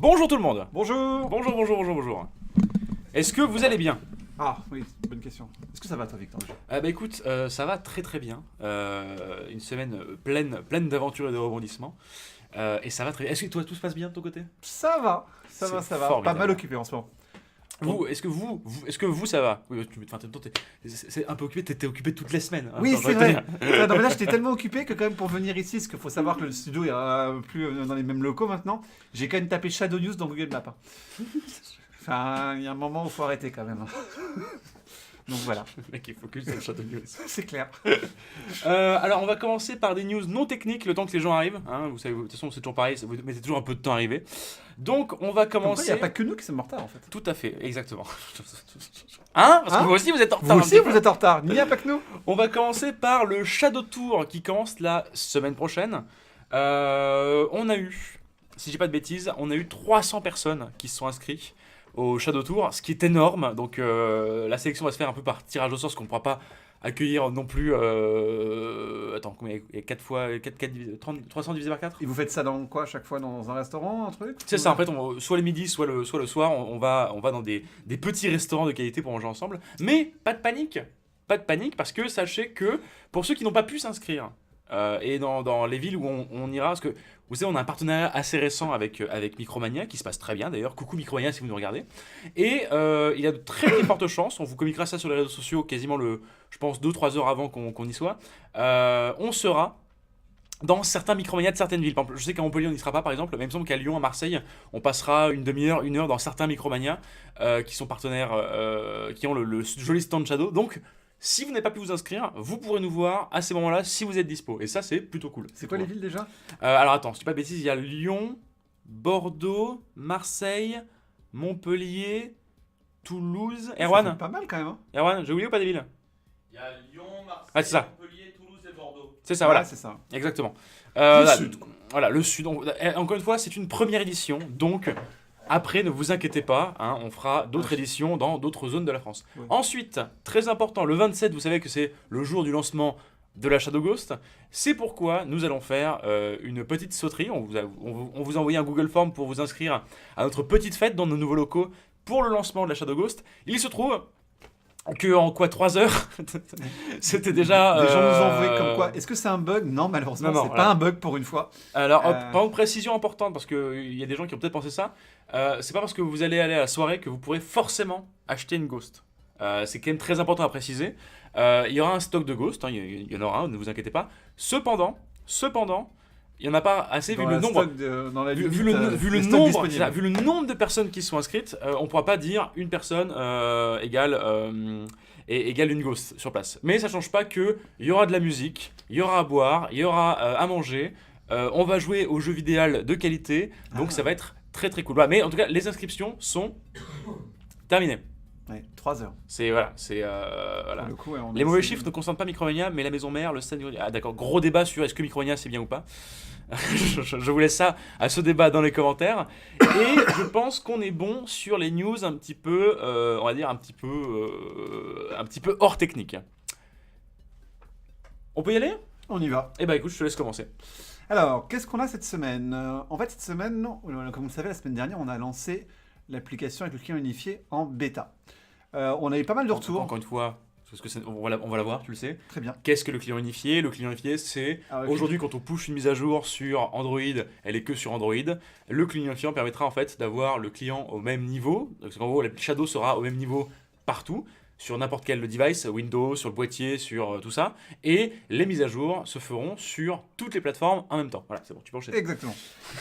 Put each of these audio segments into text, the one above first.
Bonjour tout le monde. Bonjour. Bonjour. Est-ce que vous allez bien? Ah oui, bonne question. Est-ce que ça va toi Victor? Bah écoute, ça va très bien. Une semaine pleine d'aventures et de rebondissements. Et ça va très bien. Est-ce que toi tout se passe bien de ton côté? Ça va. C'est Pas formidable. mal occupé en ce moment. Est-ce que vous ça va? Oui, c'est un peu occupé, t'étais occupé toutes les semaines. Hein, Oui, attends, c'est je vais te vrai. dire. Non, mais là, j'étais tellement occupé que quand même pour venir ici, parce qu'il faut savoir que le studio est plus dans les mêmes locaux maintenant, j'ai quand même tapé Shadow News dans Google Maps. Hein. Enfin, il y a un moment où il faut arrêter quand même. Hein. Donc voilà, Le mec il focus sur le Shadow News. c'est clair. Alors on va commencer par des news non techniques le temps que les gens arrivent. Hein, vous savez, de toute façon c'est toujours pareil, vous mettez toujours un peu de temps à arriver. Donc on va Comme quoi, il commencer. n'y a pas que nous qui sommes en retard en fait. Tout à fait, exactement. Hein? Parce que Hein vous aussi vous êtes en retard. Vous un aussi, petit peu. vous êtes en retard. Il n'y a pas que nous. On va commencer par le Shadow Tour qui commence la semaine prochaine. On a eu, si j'ai pas de bêtises, on a eu 300 personnes qui se sont inscrites au Shadow Tour, ce qui est énorme. Donc la sélection va se faire un peu par tirage au sort, parce qu'on ne pourra pas accueillir non plus. Attends, combien il y a 4 fois 300 divisé par 4? Et vous faites ça dans quoi, chaque fois dans un restaurant, un truc? C'est ça, en fait, soit le midi, soit le soir, on va dans des petits restaurants de qualité pour manger ensemble. Mais pas de panique, parce que sachez que pour ceux qui n'ont pas pu s'inscrire, et dans les villes où on ira, parce que vous savez, on a un partenariat assez récent avec Micromania, qui se passe très bien d'ailleurs. Coucou Micromania si vous nous regardez. Et il y a de très fortes chances, on vous communiquera ça sur les réseaux sociaux quasiment je pense 2-3 heures avant qu'on y soit. On sera dans certains Micromania de certaines villes. Par exemple, je sais qu'à Montpellier on n'y sera pas par exemple, mais il me semble qu'à Lyon, à Marseille, on passera une demi-heure, 1 heure dans certains Micromania qui sont partenaires, qui ont le joli stand Shadow. Donc si vous n'avez pas pu vous inscrire, vous pourrez nous voir à ces moments-là si vous êtes dispo. Et ça c'est plutôt cool. C'est quoi les villes déjà? Alors attends, si je dis pas de bêtises, il y a Lyon, Bordeaux, Marseille, Montpellier, Toulouse. Ça Erwan, fait pas mal quand même. Hein. Erwan, j'ai oublié ou pas des villes? Il y a Lyon, Marseille, Ah, c'est ça. Montpellier, Toulouse et Bordeaux. C'est ça, Ouais, voilà. c'est ça. Exactement. Le Voilà, sud, quoi. Voilà, le sud. Encore une fois, c'est une première édition, donc après, ne vous inquiétez pas, hein, on fera d'autres éditions dans d'autres zones de la France. Ouais. Ensuite, très important, le 27, vous savez que c'est le jour du lancement de la Shadow Ghost. C'est pourquoi nous allons faire une petite sauterie. On vous a envoyé un Google Form pour vous inscrire à notre petite fête dans nos nouveaux locaux pour le lancement de la Shadow Ghost. Il se trouve que en 3 heures, c'était déjà... Les gens nous envoient comme quoi. Est-ce que c'est un bug? Non, malheureusement, Non, c'est voilà. pas un bug pour une fois. Alors, par contre, précision importante, parce qu'il y a des gens qui ont peut-être pensé ça, c'est pas parce que vous allez aller à la soirée que vous pourrez forcément acheter une Ghost. C'est quand même très important à préciser. Il y aura un stock de Ghost, hein, il y en aura un, ne vous inquiétez pas. Cependant, il n'y en a pas assez vu le nombre. Dans la limite, Vu le stock nombre, disponible. c'est ça, vu le nombre de personnes qui sont inscrites, on ne pourra pas dire une personne égale une ghost sur place. Mais ça ne change pas qu'il y aura de la musique, il y aura à boire, il y aura à manger, on va jouer aux jeux vidéo de qualité, donc ça va être très très cool. Voilà, mais en tout cas, les inscriptions sont terminées. Ouais, 3 heures. Voilà. Pour le coup, ouais, on a Les mauvais essayé. chiffres ne concernent pas Micromania, mais la maison mère, le stade. Ah d'accord, gros débat sur est-ce que Micromania c'est bien ou pas. Je vous laisse ça à ce débat dans les commentaires. Et je pense qu'on est bon sur les news un petit peu, on va dire un petit peu hors technique. On peut y aller? On y va. Eh ben écoute, je te laisse commencer. Alors, qu'est-ce qu'on a cette semaine? En fait, cette semaine, comme vous le savez, la semaine dernière, on a lancé l'application avec le client unifié en bêta. On a eu pas mal de retours. Encore une fois, parce que on va la voir, tu le sais. Très bien. Qu'est-ce que le client unifié? Le client unifié, c'est Ah, ok. aujourd'hui quand on push une mise à jour sur Android, elle est que sur Android. Le client unifié permettra en fait d'avoir le client au même niveau. Donc en gros, la Shadow sera au même niveau partout, sur n'importe quel device, Windows, sur le boîtier, sur tout ça. Et les mises à jour se feront sur toutes les plateformes en même temps. Voilà, c'est bon, tu peux enchaîner. Exactement.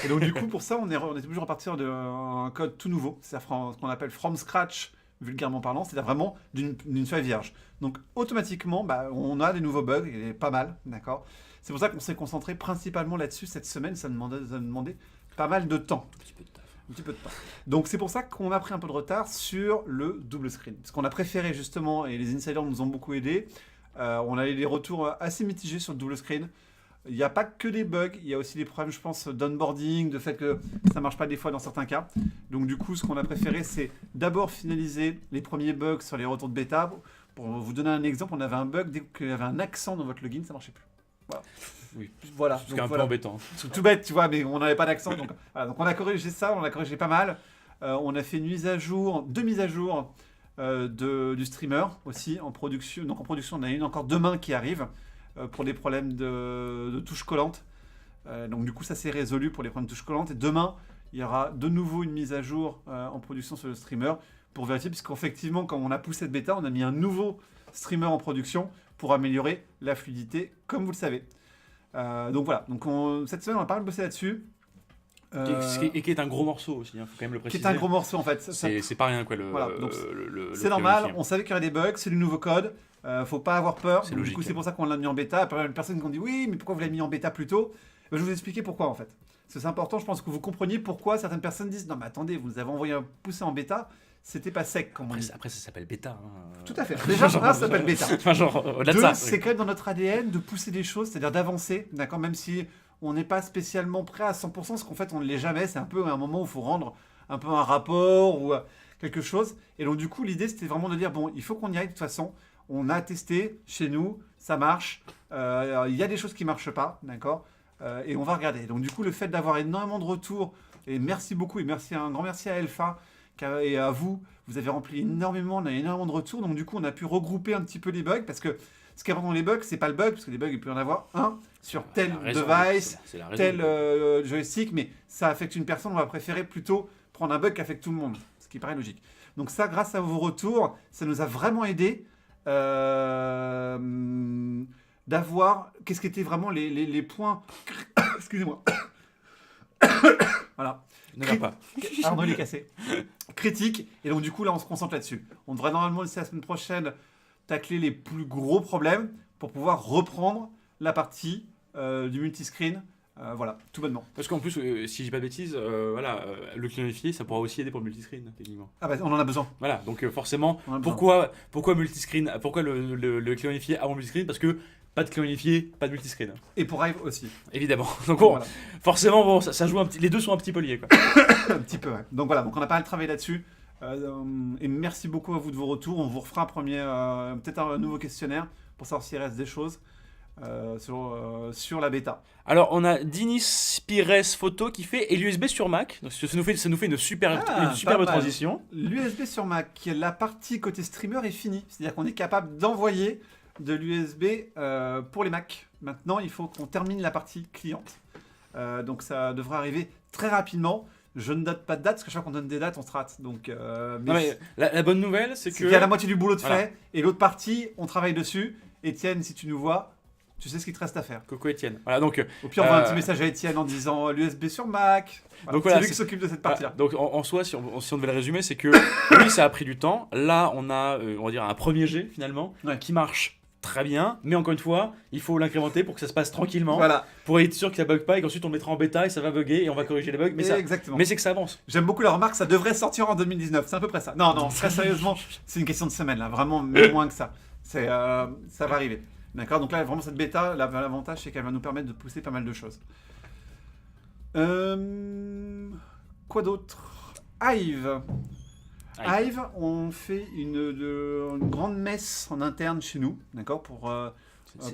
Et donc, du coup, pour ça, on est obligé de repartir d'un code tout nouveau. C'est-à-dire ce qu'on appelle from scratch, vulgairement parlant, c'est-à-dire vraiment d'une feuille vierge. Donc, automatiquement, on a des nouveaux bugs, et pas mal, d'accord? C'est pour ça qu'on s'est concentré principalement là-dessus cette semaine. Ça nous demandait pas mal de temps. Un petit peu de taf. Un petit peu de temps. Donc c'est pour ça qu'on a pris un peu de retard sur le double screen. Parce qu'on a préféré justement, et les insiders nous ont beaucoup aidés, on a eu des retours assez mitigés sur le double screen. Il n'y a pas que des bugs, il y a aussi des problèmes, je pense, d'onboarding, de fait que ça ne marche pas des fois dans certains cas. Donc du coup, ce qu'on a préféré, c'est d'abord finaliser les premiers bugs sur les retours de bêta. Pour vous donner un exemple, on avait un bug, dès qu'il y avait un accent dans votre login, ça ne marchait plus. Voilà. Oui. Voilà. Ce qui est Donc, un peu voilà. embêtant. Tout bête, tu vois, mais on n'avait pas d'accent. Donc, voilà. Donc on a corrigé ça, on a corrigé pas mal. On a fait une mise à jour, 2 mises à jour du streamer aussi en production. Donc en production, on a une encore demain qui arrive pour des problèmes de touches collantes. Donc du coup, ça s'est résolu pour les problèmes de touches collantes. Et demain, il y aura de nouveau une mise à jour en production sur le streamer pour vérifier, puisqu'effectivement, quand on a poussé cette bêta, on a mis un nouveau streamer en production pour améliorer la fluidité, comme vous le savez. Donc voilà, donc cette semaine, on a pas mal bossé là-dessus. Et qui est un gros morceau aussi, il faut quand même le Qui préciser. est un gros morceau en fait. C'est pas rien quoi. Voilà, donc le c'est normal, Clarity. on savait qu'il y aurait des bugs, c'est du nouveau code, faut pas avoir peur. C'est Donc, du logique. coup, c'est pour ça qu'on l'a mis en bêta. Après, il y a une personne qui ont dit oui, mais pourquoi vous l'avez mis en bêta plus tôt? Je vais vous expliquer pourquoi en fait. Parce que c'est important, je pense que vous compreniez pourquoi certaines personnes disent non, mais attendez, vous nous avez envoyé un poussé en bêta, c'était pas sec comme on dit. Après, ça s'appelle bêta. Hein. Tout à fait. Déjà, ça s'appelle bêta. Enfin, genre, au-delà de Deux, ça. c'est quand même dans notre ADN de pousser des choses, c'est-à-dire d'avancer, d'accord, même si on n'est pas spécialement prêt à 100%, parce qu'en fait on ne l'est jamais, c'est un peu un moment où il faut rendre un peu un rapport ou quelque chose. Et donc du coup l'idée c'était vraiment de dire bon, il faut qu'on y aille de toute façon, on a testé chez nous, ça marche, il y a des choses qui ne marchent pas, d'accord, et on va regarder. Donc du coup le fait d'avoir énormément de retours, et merci beaucoup, et un grand merci à Elfa et à vous, vous avez rempli énormément, on a énormément de retours, donc du coup on a pu regrouper un petit peu les bugs, parce que ce qui est important dans les bugs, c'est pas le bug, parce que les bugs, il peut y en avoir un sur tel device, C'est la raison. tel joystick, mais ça affecte une personne, on va préférer plutôt prendre un bug qui affecte tout le monde, ce qui paraît logique. Donc ça, grâce à vos retours, ça nous a vraiment aidé d'avoir, qu'est-ce qui étaient vraiment les points, excusez-moi, voilà. Ne va pas. Arnaud il est cassé. Critique. Et donc du coup là on se concentre là-dessus. On devrait normalement laisser la semaine prochaine tacler les plus gros problèmes pour pouvoir reprendre la partie du multiscreen. Voilà, tout bonnement. Parce qu'en plus, si je dis pas de bêtises, le clientifié, ça pourra aussi aider pour le multiscreen, techniquement. Ah bah on en a besoin. Voilà, donc forcément, On en a besoin. pourquoi multiscreen, pourquoi le client unifié avant le multiscreen? Parce que pas de client unifié, pas de multiscreen. Et pour Hive aussi. Évidemment. Donc bon, Voilà. forcément, bon, ça joue un petit, les deux sont un petit peu liés, quoi. Un petit peu, ouais. Donc voilà, donc on a pas mal travaillé là-dessus. Et merci beaucoup à vous de vos retours. On vous refera peut-être un nouveau questionnaire pour savoir s'il reste des choses sur la bêta. Alors, on a Dinis Pires Photo qui fait et l'USB sur Mac. Donc, ça nous fait une superbe Pas mal. transition. L'USB sur Mac, la partie côté streamer est finie. C'est-à-dire qu'on est capable d'envoyer de l'USB pour les Mac. Maintenant, il faut qu'on termine la partie cliente. Donc ça devrait arriver très rapidement. Je ne date pas de date, parce que chaque fois qu'on donne des dates, on se rate. Donc, Non, mais la bonne nouvelle, c'est qu'il que... y a la moitié du boulot de Voilà. fait, et l'autre partie, on travaille dessus. Étienne, si tu nous vois, tu sais ce qu'il te reste à faire. Coucou Étienne. Voilà, donc... Au pire, on voit un petit message à Étienne en disant l'USB sur Mac. Voilà. Donc voilà, c'est lui qui c'est- s'occupe de cette partie-là. Donc en soi, si on devait le résumer, c'est que oui, ça a pris du temps. Là, on a, on va dire, un premier jet finalement Ouais. qui marche très bien. Mais encore une fois, il faut l'incrémenter pour que ça se passe tranquillement, Voilà, pour être sûr que ça bug pas et qu'ensuite on le mettra en bêta et ça va bugger et on va corriger les bugs. exactement. Mais c'est que ça avance. J'aime beaucoup la remarque, ça devrait sortir en 2019. C'est à peu près ça. Non, très sérieusement, c'est une question de semaine, là. Vraiment, même moins que ça. Ça va arriver. D'accord. Donc là, vraiment, cette bêta, l'avantage, c'est qu'elle va nous permettre de pousser pas mal de choses. Quoi d'autre? Hive. Hive, on fait une grande messe en interne chez nous, d'accord, pour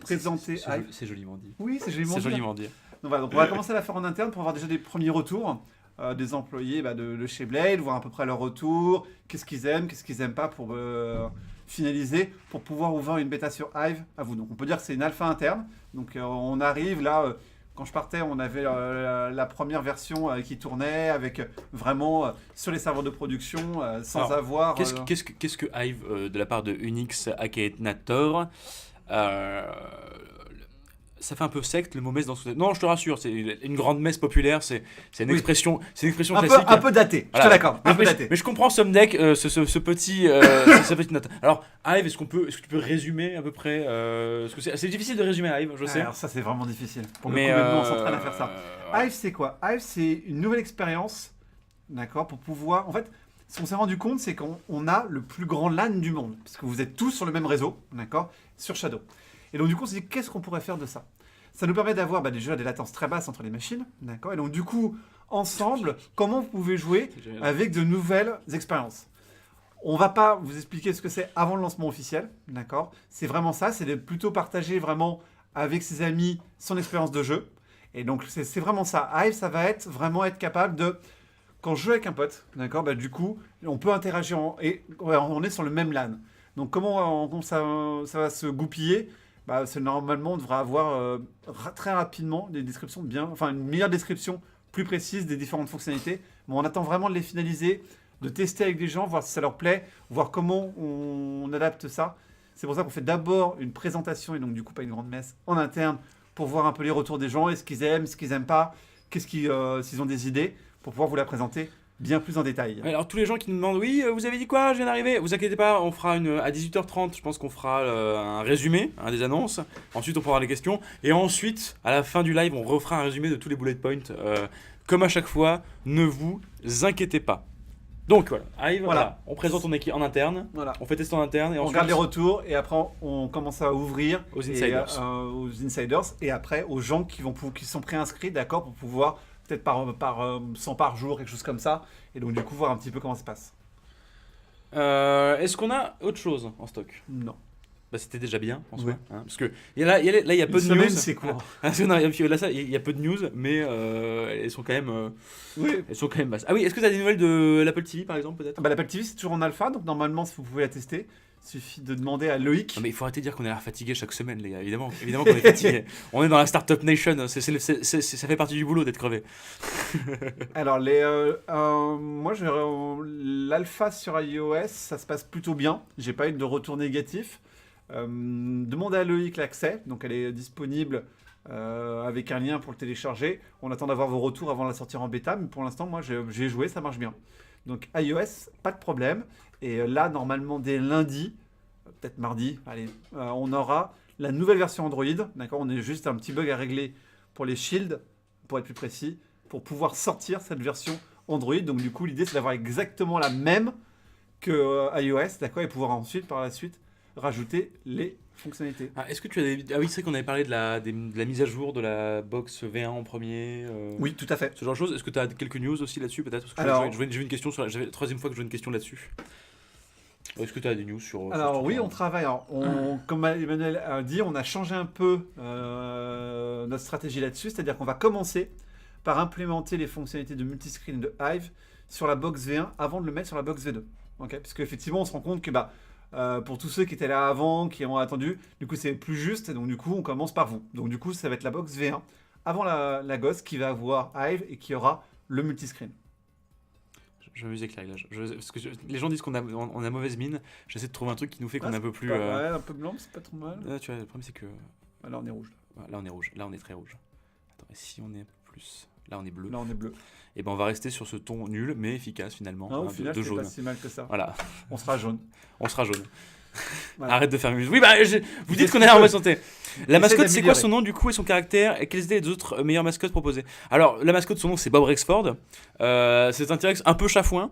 présenter Hive. C'est joliment dit. Oui, c'est joliment C'est dit. joliment dit. Donc voilà, donc on va commencer à la faire en interne pour avoir déjà des premiers retours des employés de chez Blade, voir à peu près leur retour, qu'est-ce qu'ils aiment pas pour finaliser, pour pouvoir ouvrir une bêta sur Hive à vous. Donc on peut dire que c'est une alpha interne. Donc on arrive là, quand je partais, on avait la première version qui tournait avec vraiment sur les serveurs de production sans Alors, avoir... Qu'est-ce que Hive de la part de Unix Akhenator ça fait un peu secte le mot messe dans ce... Non, je te rassure, c'est une grande messe populaire, c'est une Oui. expression, un classique. peu daté, je te l'accorde, un peu daté. Mais je comprends Somdeck, ce petit, cette petite note. Alors, Hive, est-ce que tu peux résumer à peu près parce que c'est difficile de résumer Hive, je sais. Alors ça c'est vraiment difficile. Pour le Mais coup, maintenant, on s'entraîne à faire ça. ouais. Hive, c'est quoi? Hive, c'est une nouvelle expérience, d'accord, pour pouvoir... En fait, ce qu'on s'est rendu compte, c'est qu'on a le plus grand LAN du monde, parce que vous êtes tous sur le même réseau, d'accord, sur Shadow. Et donc, du coup, on s'est dit, qu'est-ce qu'on pourrait faire de ça? Ça nous permet d'avoir déjà des latences très basses entre les machines, d'accord. Et donc, du coup, ensemble, comment vous pouvez jouer C'est génial. avec de nouvelles expériences? On va pas vous expliquer ce que c'est avant le lancement officiel, d'accord. C'est vraiment ça, c'est de plutôt partager vraiment avec ses amis, son expérience de jeu. Et donc, c'est vraiment ça. Hive, ça va être vraiment être capable de... Quand je joue avec un pote, d'accord, bah, du coup, on peut interagir et ouais, on est sur le même LAN. Donc, comment ça va se goupiller? Bah, c'est normalement, on devrait avoir très rapidement des descriptions une meilleure description plus précise des différentes fonctionnalités. Mais on attend vraiment de les finaliser, de tester avec des gens, voir si ça leur plaît, voir comment on adapte ça. C'est pour ça qu'on fait d'abord une présentation, et donc du coup pas une grande messe, en interne, pour voir un peu les retours des gens, et ce qu'ils aiment, ce qu'ils n'aiment pas, s'ils ont des idées, pour pouvoir vous la présenter bien plus en détail. Alors tous les gens qui nous demandent oui vous avez dit quoi, je viens d'arriver, vous inquiétez pas, on fera à 18h30 je pense qu'on fera un résumé des annonces, ensuite on prendra les questions et ensuite à la fin du live on refera un résumé de tous les bullet points comme à chaque fois, ne vous inquiétez pas. Donc voilà, on présente ton équipe en interne, Voilà. on fait tester en interne et On ensuite regarde les retours et après on commence à ouvrir aux insiders. aux insiders et après aux gens qui sont préinscrits, d'accord, pour pouvoir peut-être par 100 par jour, quelque chose comme ça. Et donc du coup voir un petit peu comment ça se passe. Est-ce qu'on a autre chose en stock? Non. Bah, c'était déjà bien en soi, Oui. hein, parce que là il y a peu de news. C'est quoi? Parce que non, il y a peu de news, mais elles sont quand même Oui. elles sont quand même basses. Ah oui, est-ce que tu as des nouvelles de l'Apple TV par exemple peut-être? Bah, l'Apple TV c'est toujours en alpha, donc normalement si vous pouvez la tester, il suffit de demander à Loïc. Non mais il faut arrêter de dire qu'on est l'air fatigué chaque semaine les gars, évidemment qu'on est fatigué. On est dans la Startup Nation, ça fait partie du boulot d'être crevé. Alors moi l'alpha sur iOS ça se passe plutôt bien, j'ai pas eu de retour négatif. Demandez à Loïc l'accès, donc elle est disponible avec un lien pour le télécharger. On attend d'avoir vos retours avant de la sortir en bêta, mais pour l'instant moi j'ai joué, ça marche bien. Donc iOS, pas de problème. Et là normalement dès lundi, peut-être mardi, allez, on aura la nouvelle version Android. D'accord, on a juste un petit bug à régler pour les shields, pour être plus précis, pour pouvoir sortir cette version Android. Donc du coup l'idée c'est d'avoir exactement la même que iOS, d'accord, et pouvoir ensuite par la suite rajouter les fonctionnalités. Ah, est-ce que tu as des... Ah oui, c'est vrai qu'on avait parlé de la mise à jour de la box V1 en premier. Oui, tout à fait. Ce genre de choses. Est-ce que tu as quelques news aussi là-dessus peut-être? Parce que Alors, j'ai vu une question j'avais la troisième fois que je vois une question là-dessus. Est-ce que tu as des news sur... Alors sur oui, ce on travaille. Alors, comme Emmanuel a dit, on a changé un peu notre stratégie là-dessus. C'est-à-dire qu'on va commencer par implémenter les fonctionnalités de multiscreen de Hive sur la box V1 avant de le mettre sur la box V2. Okay, parce qu'effectivement, on se rend compte que pour tous ceux qui étaient là avant, qui ont attendu, du coup c'est plus juste, et donc du coup on commence par vous. Donc du coup ça va être la box V1 avant la gosse qui va avoir Hive et qui aura le multiscreen. Je m'amuse avec l'églage. Parce que les gens disent qu'on a mauvaise mine, j'essaie de trouver un truc qui nous fait qu'on est un peu plus... Ouais, un peu blanc, c'est pas trop mal. Tu vois, le problème c'est que... Là on est rouge. Là on est rouge, là on est très rouge. Attends, et si on est plus... Là on est bleu. Là on est bleu. Et ben on va rester sur ce ton nul mais efficace finalement. Au final de c'est jaune. pas si mal que ça. Voilà. On sera jaune. On sera jaune. Voilà. Arrête de faire muse. Oui, vous dites qu'on est en bonne santé. La mascotte, c'est quoi son nom du coup et son caractère? Et quelles étaient les autres meilleures mascottes proposées? Alors, la mascotte, son nom, c'est Bob Rexford. C'est un T-Rex un peu chafouin.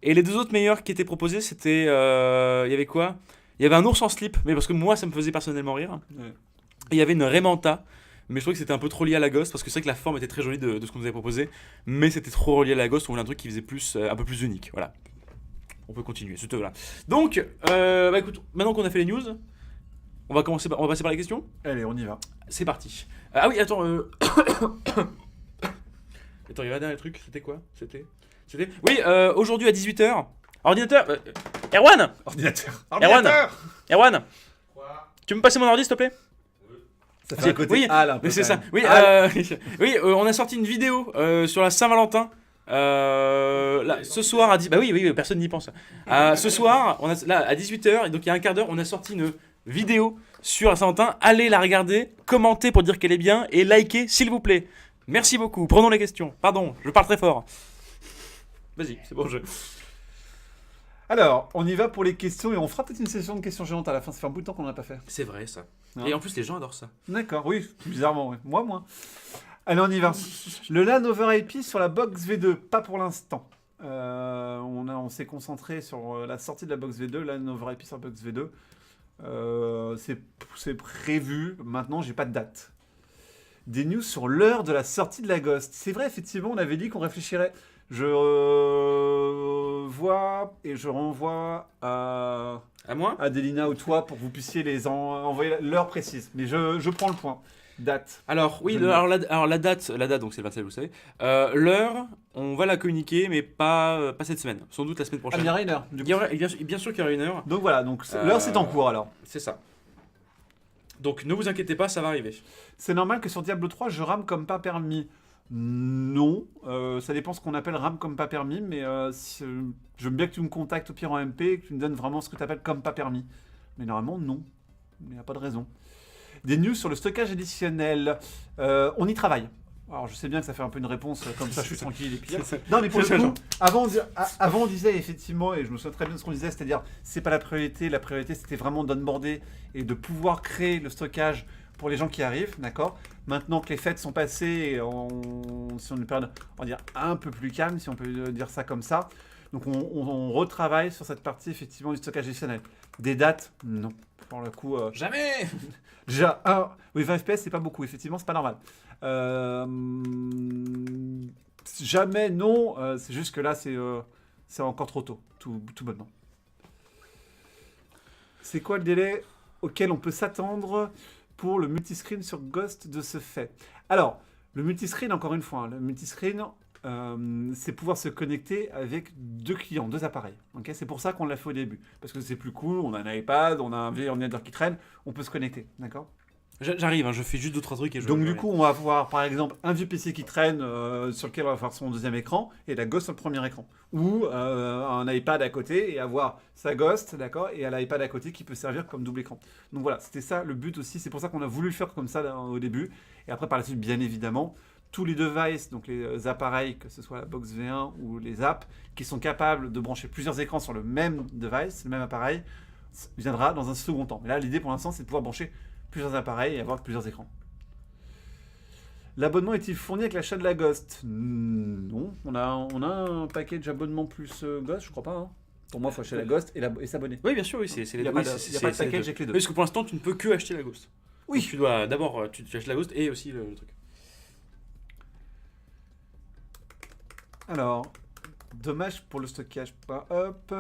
Et les deux autres meilleures qui étaient proposées, c'était. Il y avait quoi? Il y avait un ours en slip, mais parce que moi, ça me faisait personnellement rire. Ouais. Et il y avait une Raymanta. Mais je trouvais que c'était un peu trop lié à la Ghost parce que c'est vrai que la forme était très jolie de ce qu'on nous avait proposé, mais c'était trop relié à la Ghost. On voulait un truc qui faisait un peu plus unique. Voilà. On peut continuer. Voilà. Donc, écoute, maintenant qu'on a fait les news, on va passer par les questions. Allez, on y va. C'est parti. Ah oui, attends. Attends, il y avait un dernier truc. C'était quoi? C'était. Oui, aujourd'hui à 18h. Ordinateur. Erwan. Ordinateur. Erwan. Quoi? Tu peux me passer mon ordi s'il te plaît? Ça fait un côté oui, Al un peu. mais c'est quand ça. même. Oui, oui, on a sorti une vidéo sur la Saint-Valentin. Là, ce soir à 10... Bah oui, personne n'y pense. Ce soir, là à 18h, donc il y a un quart d'heure, on a sorti une vidéo sur la Saint-Valentin. Allez la regarder, commentez pour dire qu'elle est bien et likez s'il vous plaît. Merci beaucoup. Prenons les questions. Pardon, je parle très fort. Vas-y, c'est bon jeu. Alors, on y va pour les questions et on fera peut-être une session de questions géantes à la fin. Ça fait un bout de temps qu'on n'a pas fait. C'est vrai ça. Hein? Et en plus les gens adorent ça. D'accord, oui, bizarrement, oui. Moi, moins. Allez, on y va. Le LAN over IP sur la box V2, pas pour l'instant. On s'est concentré sur la sortie de la box V2, LAN over IP sur la box V2. C'est prévu. Maintenant, j'ai pas de date. Des news sur l'heure de la sortie de la Ghost. C'est vrai, effectivement, on avait dit qu'on réfléchirait. Je renvoie à À moi. Adelina ou toi pour que vous puissiez les envoyer l'heure précise. Mais je prends le point. Date. Alors oui, Je- alors la date donc c'est le 27, vous savez. L'heure, on va la communiquer, mais pas cette semaine. Sans doute la semaine Ah, prochaine. mais il y aura une heure. Du Il coup. y aura- bien sûr qu'il y aura une heure. Donc voilà, l'heure c'est en cours alors. C'est ça. Donc ne vous inquiétez pas, ça va arriver. C'est normal que sur Diablo 3 je rame comme pas permis. Non, ça dépend ce qu'on appelle rame comme pas permis, mais je veux bien que tu me contactes au pire en MP et que tu me donnes vraiment ce que tu appelles comme pas permis. Mais normalement, non. Il n'y a pas de raison. Des news sur le stockage additionnel. On y travaille. Alors je sais bien que ça fait un peu une réponse comme ça, je suis tranquille et puis. Non mais pour C'est le ça, coup, avant on disait effectivement, et je me souviens très bien de ce qu'on disait, c'est-à-dire c'est pas la priorité c'était vraiment d'onboarder et de pouvoir créer le stockage pour les gens qui arrivent, d'accord. Maintenant que les fêtes sont passées, si on une période, on va dire un peu plus calme, si on peut dire ça comme ça, donc on retravaille sur cette partie effectivement du stockage additionnel. Des dates, non. Pour le coup, Jamais. déjà, oui, 20 FPS, c'est pas beaucoup, effectivement, c'est pas normal. Jamais, non, c'est juste que là, c'est encore trop tôt, tout bonnement. C'est quoi le délai auquel on peut s'attendre pour le multiscreen sur Ghost de ce fait? Alors, le multiscreen, encore une fois, le multiscreen, c'est pouvoir se connecter avec deux clients, deux appareils. Okay, c'est pour ça qu'on l'a fait au début. Parce que c'est plus cool, on a un iPad, on a un vieil ordinateur qui traîne, on peut se connecter. D'accord. J'arrive, hein, je fais juste 2-3 trucs et je. Donc du coup, on va avoir par exemple un vieux PC qui traîne sur lequel on va faire son deuxième écran et la Ghost sur le premier écran. Ou un iPad à côté et avoir sa Ghost, d'accord, et un iPad à côté qui peut servir comme double écran. Donc voilà, c'était ça le but aussi. C'est pour ça qu'on a voulu le faire comme ça là, au début. Et après par la suite, bien évidemment, tous les devices, donc les appareils, que ce soit la box V1 ou les apps, qui sont capables de brancher plusieurs écrans sur le même device, le même appareil, viendra dans un second temps. Mais là, l'idée pour l'instant, c'est de pouvoir brancher plusieurs appareils et avoir plusieurs écrans. L'abonnement est-il fourni avec l'achat de la Ghost? Non, on a un package abonnement plus Ghost, je crois pas. Hein. Pour moi, il faut acheter la Ghost et s'abonner. Oui, bien sûr, oui, c'est Il les n'y a, deux. pas Oui, de c'est- package c'est les deux. avec les deux. Oui, parce que pour l'instant, tu ne peux que acheter la Ghost. Oui. Donc, tu dois d'abord, tu achètes la Ghost et aussi le truc. Alors, dommage pour le stockage. Pas hop.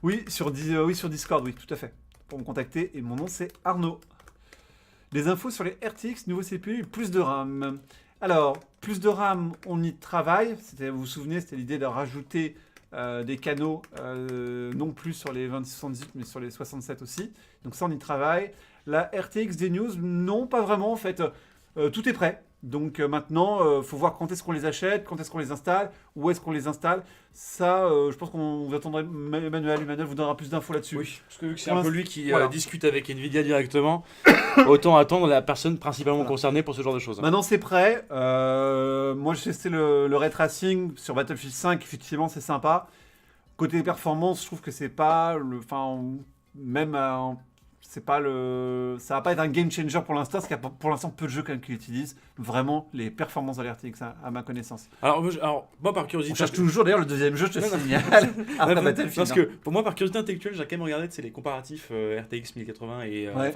Oui, sur Discord, oui, tout à fait. Pour me contacter, et mon nom c'est Arnaud. Les infos sur les RTX, nouveau CPU, plus de RAM. Alors, plus de RAM, on y travaille. Vous vous souvenez, c'était l'idée de rajouter des canaux, non plus sur les 2078, mais sur les 67 aussi. Donc ça, on y travaille. La RTX des news, non, pas vraiment en fait. Tout est prêt. Donc maintenant, faut voir quand est-ce qu'on les achète, quand est-ce qu'on les installe, où est-ce qu'on les installe. Ça, je pense qu'on vous attendra. Emmanuel vous donnera plus d'infos là-dessus. Oui, parce que vu que c'est Pour un peu l'instant, lui qui voilà. discute avec Nvidia directement, autant attendre la personne principalement Voilà. concernée pour ce genre de choses. Maintenant c'est prêt. Moi j'ai testé le ray tracing sur Battlefield 5, effectivement c'est sympa. Côté performance, je trouve que c'est pas le. Enfin, même. C'est pas le. Ça va pas être un game changer pour l'instant, parce qu'il y a pour l'instant peu de jeux quand même qui utilisent vraiment les performances de l'RTX, à ma connaissance. Alors moi, par On curiosité. cherche toujours d'ailleurs le deuxième jeu, je te Non, non. signale. Non, Après non, Battlefield. parce hein. que pour moi, par curiosité intellectuelle, j'ai quand même regardé les comparatifs RTX 1080 et Ouais.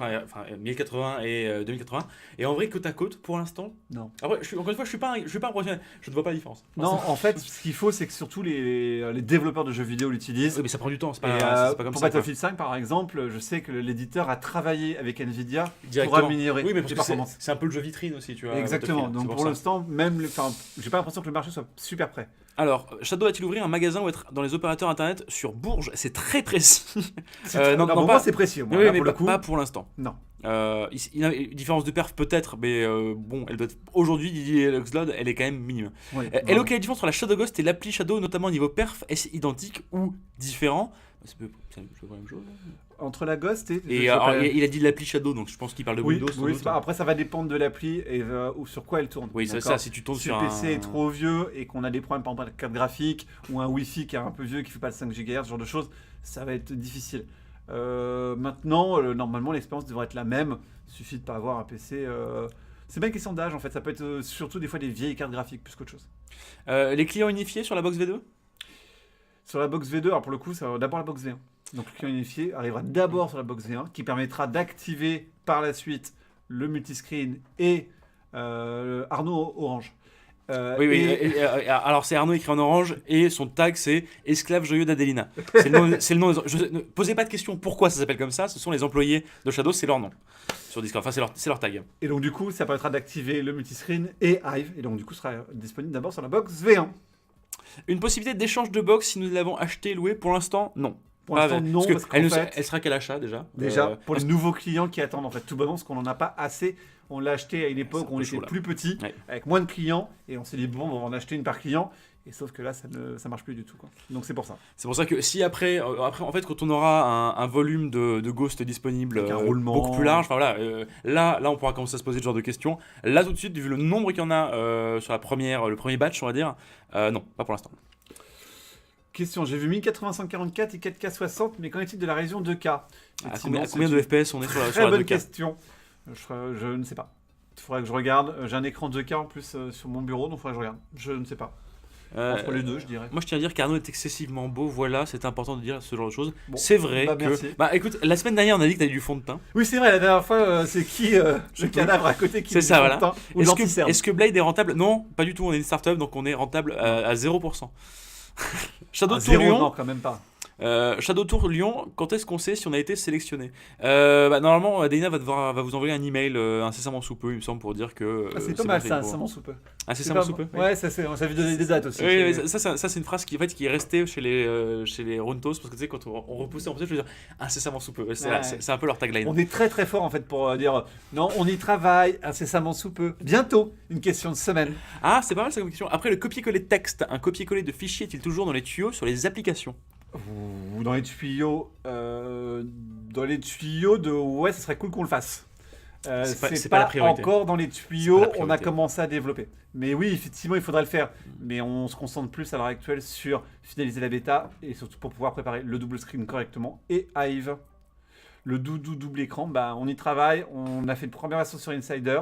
1080 et 2080. Et en vrai, côte à côte, pour l'instant. Non. Après, encore une fois, je suis pas un professionnel. Je ne vois pas la différence. Non, en fait, ce qu'il faut, c'est que surtout les développeurs de jeux vidéo l'utilisent. Oui, mais ça prend du temps. C'est Et, pas comme pour ça. Battlefield 5, par exemple, je sais que l'éditeur a travaillé avec Nvidia pour Directement. améliorer Oui, mais les parce que performances. c'est un peu le jeu vitrine aussi, tu vois. Exactement. Battlefield, Donc c'est pour ça. l'instant, même, j'ai pas l'impression que le marché soit super prêt. Alors, Shadow a-t-il ouvrir un magasin ou être dans les opérateurs internet sur Bourges? C'est très précis. Non, pour moi, c'est précieux. Moi, Oui, là, mais pour le coup, pas pour l'instant. non. Il y a une différence de perf peut-être, mais bon, elle doit être... Aujourd'hui, Didier Luxlord, elle est quand même minime. Oui, Hello, vraiment. quelle est la différence entre la Shadow Ghost et l'appli Shadow, notamment au niveau perf? Est-ce identique ou différent? C'est la même chose. Entre la Ghost et. Et je alors, sais pas- il a dit l'appli Shadow, donc je pense qu'il parle de oui, Windows. sans oui, doute. c'est pas- après ça va dépendre de l'appli et ou sur quoi elle tourne. Oui, c'est d'accord. ça, si tu tournes Si sur le PC un... est trop vieux et qu'on a des problèmes par exemple avec la carte graphique ou un Wi-Fi qui est un peu vieux qui fait pas le 5 GHz, ce genre de choses, ça va être difficile. Maintenant, normalement, l'expérience devrait être la même. Il suffit de pas avoir un PC. C'est pas une question d'âge en fait. Ça peut être surtout des fois des vieilles cartes graphiques plus qu'autre chose. Les clients unifiés sur la box V2? Sur la box V2, alors pour le coup, ça va d'abord la box V1. Donc le client unifié arrivera d'abord sur la box V1 qui permettra d'activer par la suite le multiscreen et Arnaud Orange. Oui, oui. et- Alors, c'est Arnaud écrit en orange et son tag, c'est Esclave joyeux d'Adelina. C'est le nom. C'est le nom ne posez pas de questions pourquoi ça s'appelle comme ça. Ce sont les employés de Shadow, c'est leur nom sur Discord. Enfin, c'est leur tag. et donc du coup, ça permettra d'activer le multiscreen et Hive. Et donc du coup, ce sera disponible d'abord sur la box V1. Une possibilité d'échange de box si nous l'avons acheté et loué. Pour l'instant, non. Pour l'instant, non, parce qu'en fait, elle sera quel achat déjà pour les nouveaux clients qui attendent, en fait, tout bonnement, parce qu'on n'en a pas assez. On l'a acheté à une époque où on était plus petit, Ouais. avec moins de clients, et on s'est dit, bon, on va en acheter une par client. Et sauf que là, ça marche plus du tout, quoi. Donc c'est pour ça. C'est pour ça que si après en fait, quand on aura un volume de Ghost disponible Avec un roulement. beaucoup plus large, enfin voilà, là, on pourra commencer à se poser ce genre de questions. Là, tout de suite, vu le nombre qu'il y en a sur le premier batch, on va dire, non, pas pour l'instant. Question, j'ai vu 1080-144 et 4K60, mais qu'en est-il de la région 2K? À combien de FPS on est sur Très la bonne 2K? question. Je ne sais pas. Il faudrait que je regarde. J'ai un écran 2K en plus sur mon bureau, donc il faudrait que je regarde. Je ne sais pas. Entre les deux, je dirais. Moi, je tiens à dire qu'Arnaud est excessivement beau. Voilà, c'est important de dire ce genre de choses. Bon, C'est vrai bah, que. merci. Bah, écoute, la semaine dernière, on a dit que t'avais du fond de teint. Oui, c'est vrai, la dernière fois, c'est qui le cadavre à côté qui C'est nous ça, fait voilà. longtemps, ou l'anti-cerne. Est-ce que Blade est rentable? Non, pas du tout. On est une startup, donc on est rentable à 0%. Shadow Ah, Tour zéro, Lyon. non, quand même pas. Shadow Tour Lyon, quand est-ce qu'on sait si on a été sélectionné? Normalement, Adelina va vous envoyer un email incessamment sous peu, il me semble, pour dire que. Ah, c'est pas mal bon, ça, pour- incessamment sous peu. Incessamment sous peu. Ouais, ça veut donner des dates aussi. Oui, C'est- oui, ça, c'est une phrase qui est restée chez les Rontos, parce que tu sais, quand on repoussait, je veux dire incessamment sous peu. Ouais, Ouais. c'est un peu leur tagline. On est très très fort en fait pour dire non, on y travaille incessamment sous peu. Bientôt, une question de semaine. Ah, c'est pas mal ça comme question. Après, le copier-coller de texte, un copier-coller de fichier est-il toujours dans les tuyaux sur les applications? Ou dans les tuyaux, de ouais, ça serait cool qu'on le fasse. C'est pas la priorité. encore dans les C'est tuyaux, pas la on a priorité. commencé à développer. Mais oui, effectivement, il faudrait le faire. Mais on se concentre plus à l'heure actuelle sur finaliser la bêta et surtout pour pouvoir préparer le double screen correctement et Hive. Le double écran, bah, on y travaille. On a fait une première version sur Insider.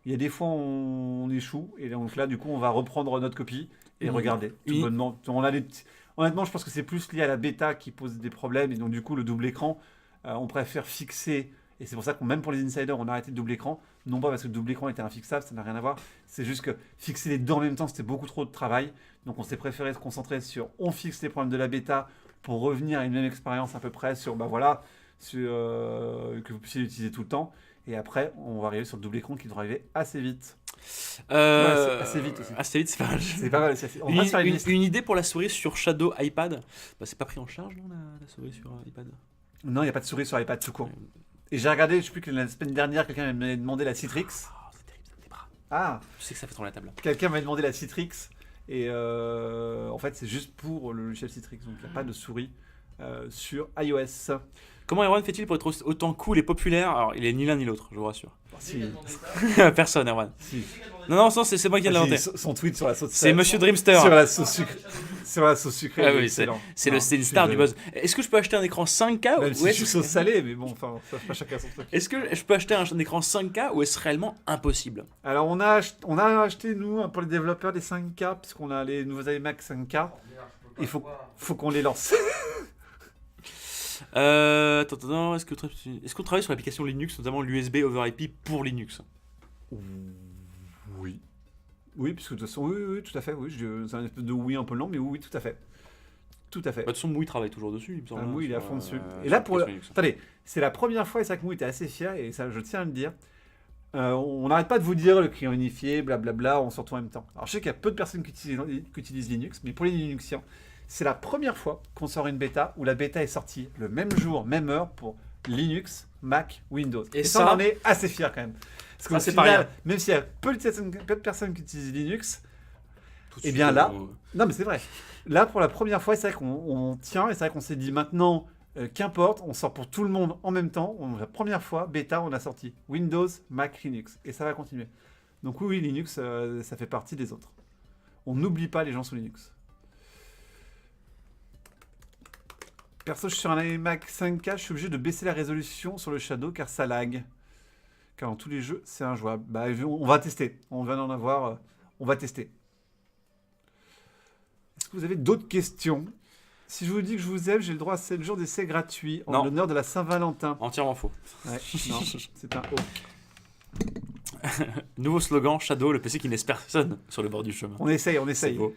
Il y a des fois on échoue et donc là, du coup, on va reprendre notre copie et Mmh. regarder tout Mmh. bonnement. On a des petits- Honnêtement, je pense que c'est plus lié à la bêta qui pose des problèmes et donc du coup, le double écran, on préfère fixer. Et c'est pour ça qu'on même pour les insiders, on a arrêté le double écran. Non pas parce que le double écran était infixable, ça n'a rien à voir. C'est juste que fixer les deux en même temps, c'était beaucoup trop de travail. Donc on s'est préféré se concentrer sur on fixe les problèmes de la bêta pour revenir à une même expérience à peu près sur bah voilà, que vous puissiez l'utiliser tout le temps. Et après, on va arriver sur le double écran qui devrait arriver assez vite. assez vite aussi. Assez vite, c'est pas mal. C'est pas mal. On va se faire une liste. Une idée pour la souris sur Shadow iPad? Bah, c'est pas pris en charge, non, la souris sur iPad? Non, il n'y a pas de souris sur iPad tout court. Et j'ai regardé, je sais plus que la semaine dernière, quelqu'un m'avait demandé la Citrix. Oh, c'est terrible, ça me déprime. Ah, Je sais que ça fait trop la table. quelqu'un m'avait demandé la Citrix. Et en fait, c'est juste pour le logiciel Citrix. Donc, il n'y a pas de souris sur iOS. Comment Erwan fait-il pour être autant cool et populaire? Alors, il est ni l'un ni l'autre, je vous rassure. Si, Personne, Erwan. si. Non, c'est moi qui viens de l'inventer. Son tweet sur la sauce C'est Monsieur Dreamster. Sur la sauce sucrée. Sur la sauce sucrée. Ah il est oui, excellent. C'est Non, une je star suis du buzz. Est-ce que je peux acheter un écran 5K Même ou si je est-ce suis sauce salée, mais bon, enfin, ça fait chacun son truc. est-ce que je peux acheter un écran 5K ou est-ce réellement impossible? Alors, on a acheté, nous, pour les développeurs, des 5K, puisqu'on a les nouveaux iMac 5K. Il faut qu'on les lance. Attends, est-ce qu'on travaille sur l'application Linux, notamment l'USB over IP pour Linux? Oui. Oui, puisque de toute façon, oui, tout à fait. Oui, c'est un espèce de oui un peu lent, mais oui, tout à fait. Tout à fait. Bah, de toute façon, Mouille travaille toujours dessus, il me semble. Ah, Mouille, il est à sur, fond dessus. Et sur là, pour l'application Linux. attendez, c'est la première fois, et c'est vrai que Mouille était assez fier, et ça, je tiens à le dire. On n'arrête pas de vous dire le client unifié, blablabla, on sort tout en même temps. Alors, je sais qu'il y a peu de personnes qui utilisent Linux, mais pour les Linuxiens, c'est la première fois qu'on sort une bêta où la bêta est sortie le même jour, même heure pour Linux, Mac, Windows. Et ça, ça, on en est assez fier quand même. Parce qu'au c'est pas final, rien. même s'il y a peu de personnes qui utilisent Linux, Tout de eh suite, bien là, non mais c'est vrai. Là pour la première fois, c'est vrai qu'on tient et c'est vrai qu'on s'est dit maintenant, qu'importe, on sort pour tout le monde en même temps. La première fois, bêta, on a sorti Windows, Mac, Linux et ça va continuer. Donc oui, Linux, ça fait partie des autres. On n'oublie pas les gens sous Linux. Perso, je suis sur un iMac 5K, je suis obligé de baisser la résolution sur le Shadow car ça lag. Car dans tous les jeux, c'est injouable. Bah, on va tester. On va en avoir. On va tester. Est-ce que vous avez d'autres questions? Si je vous dis que je vous aime, j'ai le droit à 7 jours d'essai gratuit en Non. l'honneur de la Saint-Valentin. Entièrement faux. Ouais, non, c'est un O. Nouveau slogan, Shadow, le PC qui ne laisse personne sur le bord du chemin. On essaye. C'est beau.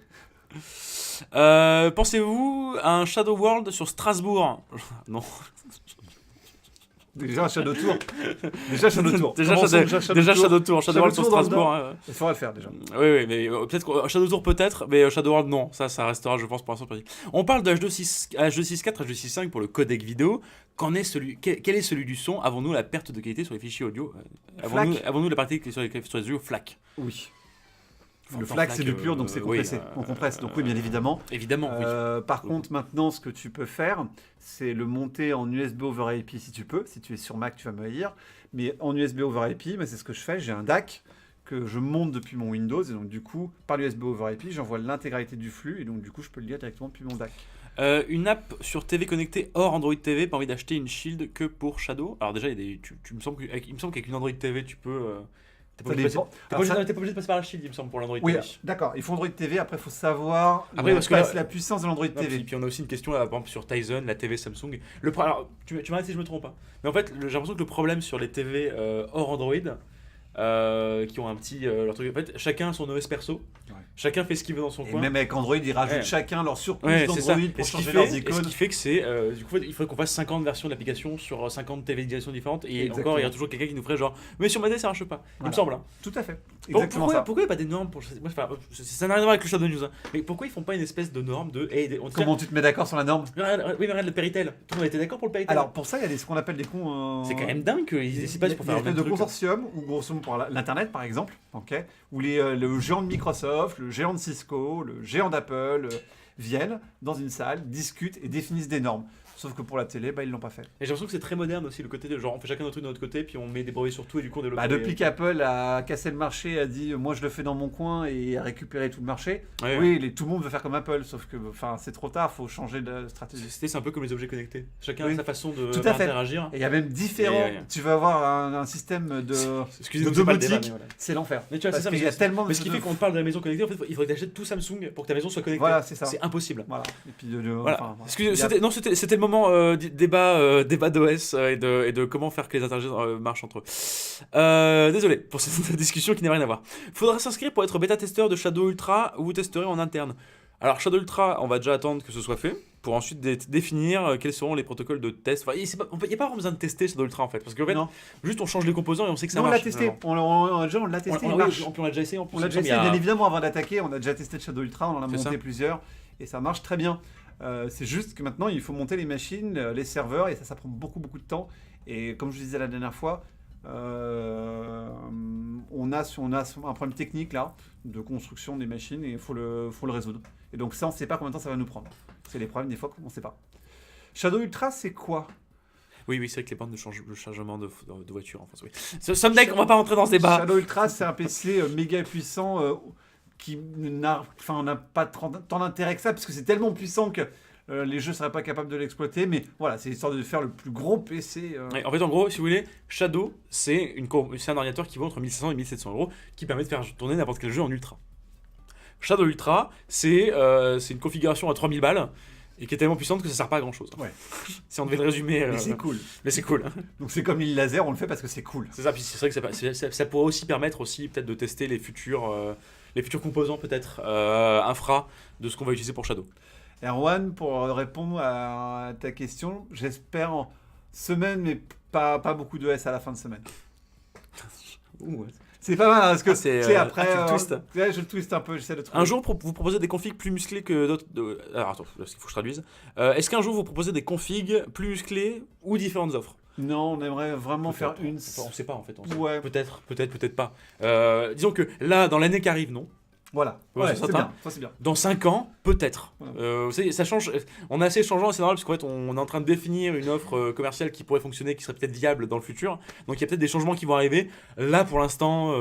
Pensez-vous à un Shadow World sur Strasbourg? Non. Déjà Shadow Tour. Déjà Shadow Tour. Déjà Commençons Shadow Tour. Shadow World sur Tour dans le Strasbourg. Nord. Hein. Il faudra le faire déjà. Oui, mais peut-être Shadow Tour peut-être, mais Shadow World non. Ça restera, je pense, pour l'instant pratique. On parle de H264, H265 pour le codec vidéo. Quel est celui du son? Avons-nous la perte de qualité sur les fichiers audio? Avons-nous la perte de qualité sur les audio FLAC? Oui. Enfin, Le FLAC, c'est du pur, donc c'est compressé. On compresse, donc oui, bien évidemment. Évidemment, oui. Par contre, maintenant, ce que tu peux faire, c'est le monter en USB over IP si tu peux. Si tu es sur Mac, tu vas me lire. Mais en USB over IP, c'est ce que je fais. J'ai un DAC que je monte depuis mon Windows. Et donc, du coup, par l'USB over IP, j'envoie l'intégralité du flux. Et donc, du coup, je peux le lire directement depuis mon DAC. Une app sur TV connectée hors Android TV, pas envie d'acheter une Shield que pour Shadow. Alors déjà, il me semble qu'avec une Android TV, tu peux... T'es pas obligé de passer par la Shield, il me semble, pour l'Android Oui, TV. d'accord. Il faut Android TV. Après, il faut savoir la puissance de l'Android Non, TV. puis on a aussi une question, là, par exemple, sur Tizen, la TV Samsung. Alors, tu m'arrêtes si je me trompe pas. Mais en fait, j'ai l'impression que le problème sur les TV hors Android, qui ont un petit leur truc, en fait, chacun a son OS perso. Ouais. Chacun fait ce qu'il veut dans son coin. Même avec Android, ils rajoutent chacun leur surcouche d'Android pour changer leurs icônes. Ce qui fait que c'est, du coup, il faudrait qu'on fasse 50 versions de l'application sur 50 TV directions différentes. Et encore, il y a toujours quelqu'un qui nous ferait genre, mais sur ma télé ça marche pas. Voilà. Il me semble. Hein. Tout à fait. Exactement pourquoi il n'y a pas des normes pour ça n'a rien à voir avec le Shadow News. Hein. Mais pourquoi ils font pas une espèce de norme de. Comment tu te mets d'accord sur la norme? Oui, mais regarde le Péritel. Tout le monde était d'accord pour le Péritel. Alors pour ça, il y a ce qu'on appelle des cons. C'est quand même dingue qu'ils décident pas pour faire un de consortium ou grosso modo pour l'internet par exemple, ok, où le géant de Microsoft, le géant de Cisco, le géant d'Apple viennent dans une salle, discutent et définissent des normes. Sauf que pour la télé, ils l'ont pas fait. Et j'ai l'impression que c'est très moderne aussi, le côté de genre on fait chacun notre truc de notre côté, puis on met des brevets sur tout et du coup on développe. Depuis qu'Apple a cassé le marché, a dit moi je le fais dans mon coin et a récupéré tout le marché. Ouais, oui, tout le monde veut faire comme Apple, sauf que c'est trop tard, faut changer de stratégie. C'est un peu comme les objets connectés. Chacun a sa façon d'interagir. Et il y a même différents. Tu vas avoir un système de domotique, c'est l'enfer. Mais tu vois, c'est ça, il y a tellement. Mais ce qui fait qu'on parle de la maison connectée, en fait, il faudrait que tu achètes tout Samsung pour que ta maison soit connectée. Voilà, c'est ça. C'est impossible. Voilà. Et puis c'était le moment débat d'OS et de comment faire que les interagents marchent entre eux. Désolé pour cette discussion qui n'a rien à voir. Faudra s'inscrire pour être bêta-testeur de Shadow Ultra ou vous testerez en interne. Alors Shadow Ultra, on va déjà attendre que ce soit fait pour ensuite définir quels seront les protocoles de test. Enfin, il n'y a pas vraiment besoin de tester Shadow Ultra en fait, parce qu'en fait, juste on change les composants et on sait que ça marche. On l'a testé, on l'a testé, il marche. On l'a déjà essayé en plus. On l'a déjà essayé, bien évidemment, avant d'attaquer, on a déjà testé Shadow Ultra, on en a monté plusieurs et ça marche très bien. C'est juste que maintenant il faut monter les machines, les serveurs et ça prend beaucoup de temps. Et comme je disais la dernière fois, on a un problème technique là de construction des machines et il faut le résoudre. Et donc ça on ne sait pas combien de temps ça va nous prendre. C'est les problèmes des fois qu'on ne sait pas. Shadow Ultra c'est quoi? Oui, c'est vrai que les bandes de chargement de voiture en France. Oui. Somme deck, on va pas rentrer dans ce débat. Shadow Ultra c'est un PC méga puissant. Qui n'a pas tant d'intérêt que ça, parce que c'est tellement puissant que les jeux ne seraient pas capables de l'exploiter, mais voilà, c'est histoire de faire le plus gros PC. Ouais, en fait, en gros, si vous voulez, Shadow, c'est un ordinateur qui vaut entre 1500 et 1700 euros, qui permet de faire tourner n'importe quel jeu en ultra. Shadow Ultra, c'est une configuration à 3000 balles, et qui est tellement puissante que ça sert pas à grand chose. Ouais. Si on devait le résumer. Mais c'est cool. Mais c'est cool. Donc c'est comme l'île laser, on le fait parce que c'est cool. C'est ça, puis c'est vrai que ça pourrait aussi permettre peut-être de tester les futurs composants peut-être infra de ce qu'on va utiliser pour Shadow. Erwan, pour répondre à ta question, j'espère en semaine, mais pas beaucoup de S à la fin de semaine. C'est pas mal, parce que après, je le twist un peu, j'essaie de trouver. Un jour, vous proposez des configs plus musclés que d'autres... Alors attends, il faut que je traduise. Est-ce qu'un jour, vous proposez des configs plus musclés ou différentes offres? Non, on aimerait vraiment faire une... On sait pas en fait. Ouais. Peut-être pas. Disons que là, dans l'année qui arrive, non. Voilà, c'est bien. Ça, c'est bien. Dans 5 ans, peut-être. Voilà. Vous savez, ça change. On est assez changeant, c'est normal, parce qu'en fait, on est en train de définir une offre commerciale qui pourrait fonctionner, qui serait peut-être viable dans le futur. Donc il y a peut-être des changements qui vont arriver. Là, pour l'instant,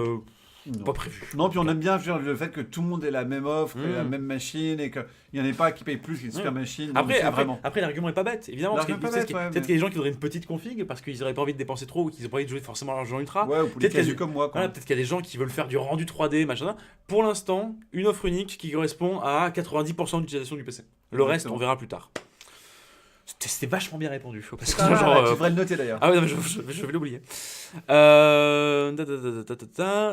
pas prévu. Non, puis on aime bien le fait que tout le monde ait la même offre, la même machine, et qu'il n'y en ait pas qui paye plus qu'une super machine. Après, l'argument n'est pas bête, évidemment. Peut-être qu'il y a des gens qui auraient une petite config parce qu'ils n'auraient pas envie de dépenser trop ou qu'ils n'ont pas envie de jouer forcément l'argent ultra. Ouais, ou pour les casus comme moi. Peut-être qu'il y a des gens qui veulent faire du rendu 3D, machin. Pour l'instant, une offre unique qui correspond à 90% d'utilisation du PC. Le reste, on verra plus tard. C'était vachement bien répondu. Parce que, Ah, genre, tu devrais le noter d'ailleurs. Ah ouais, non, mais je vais l'oublier.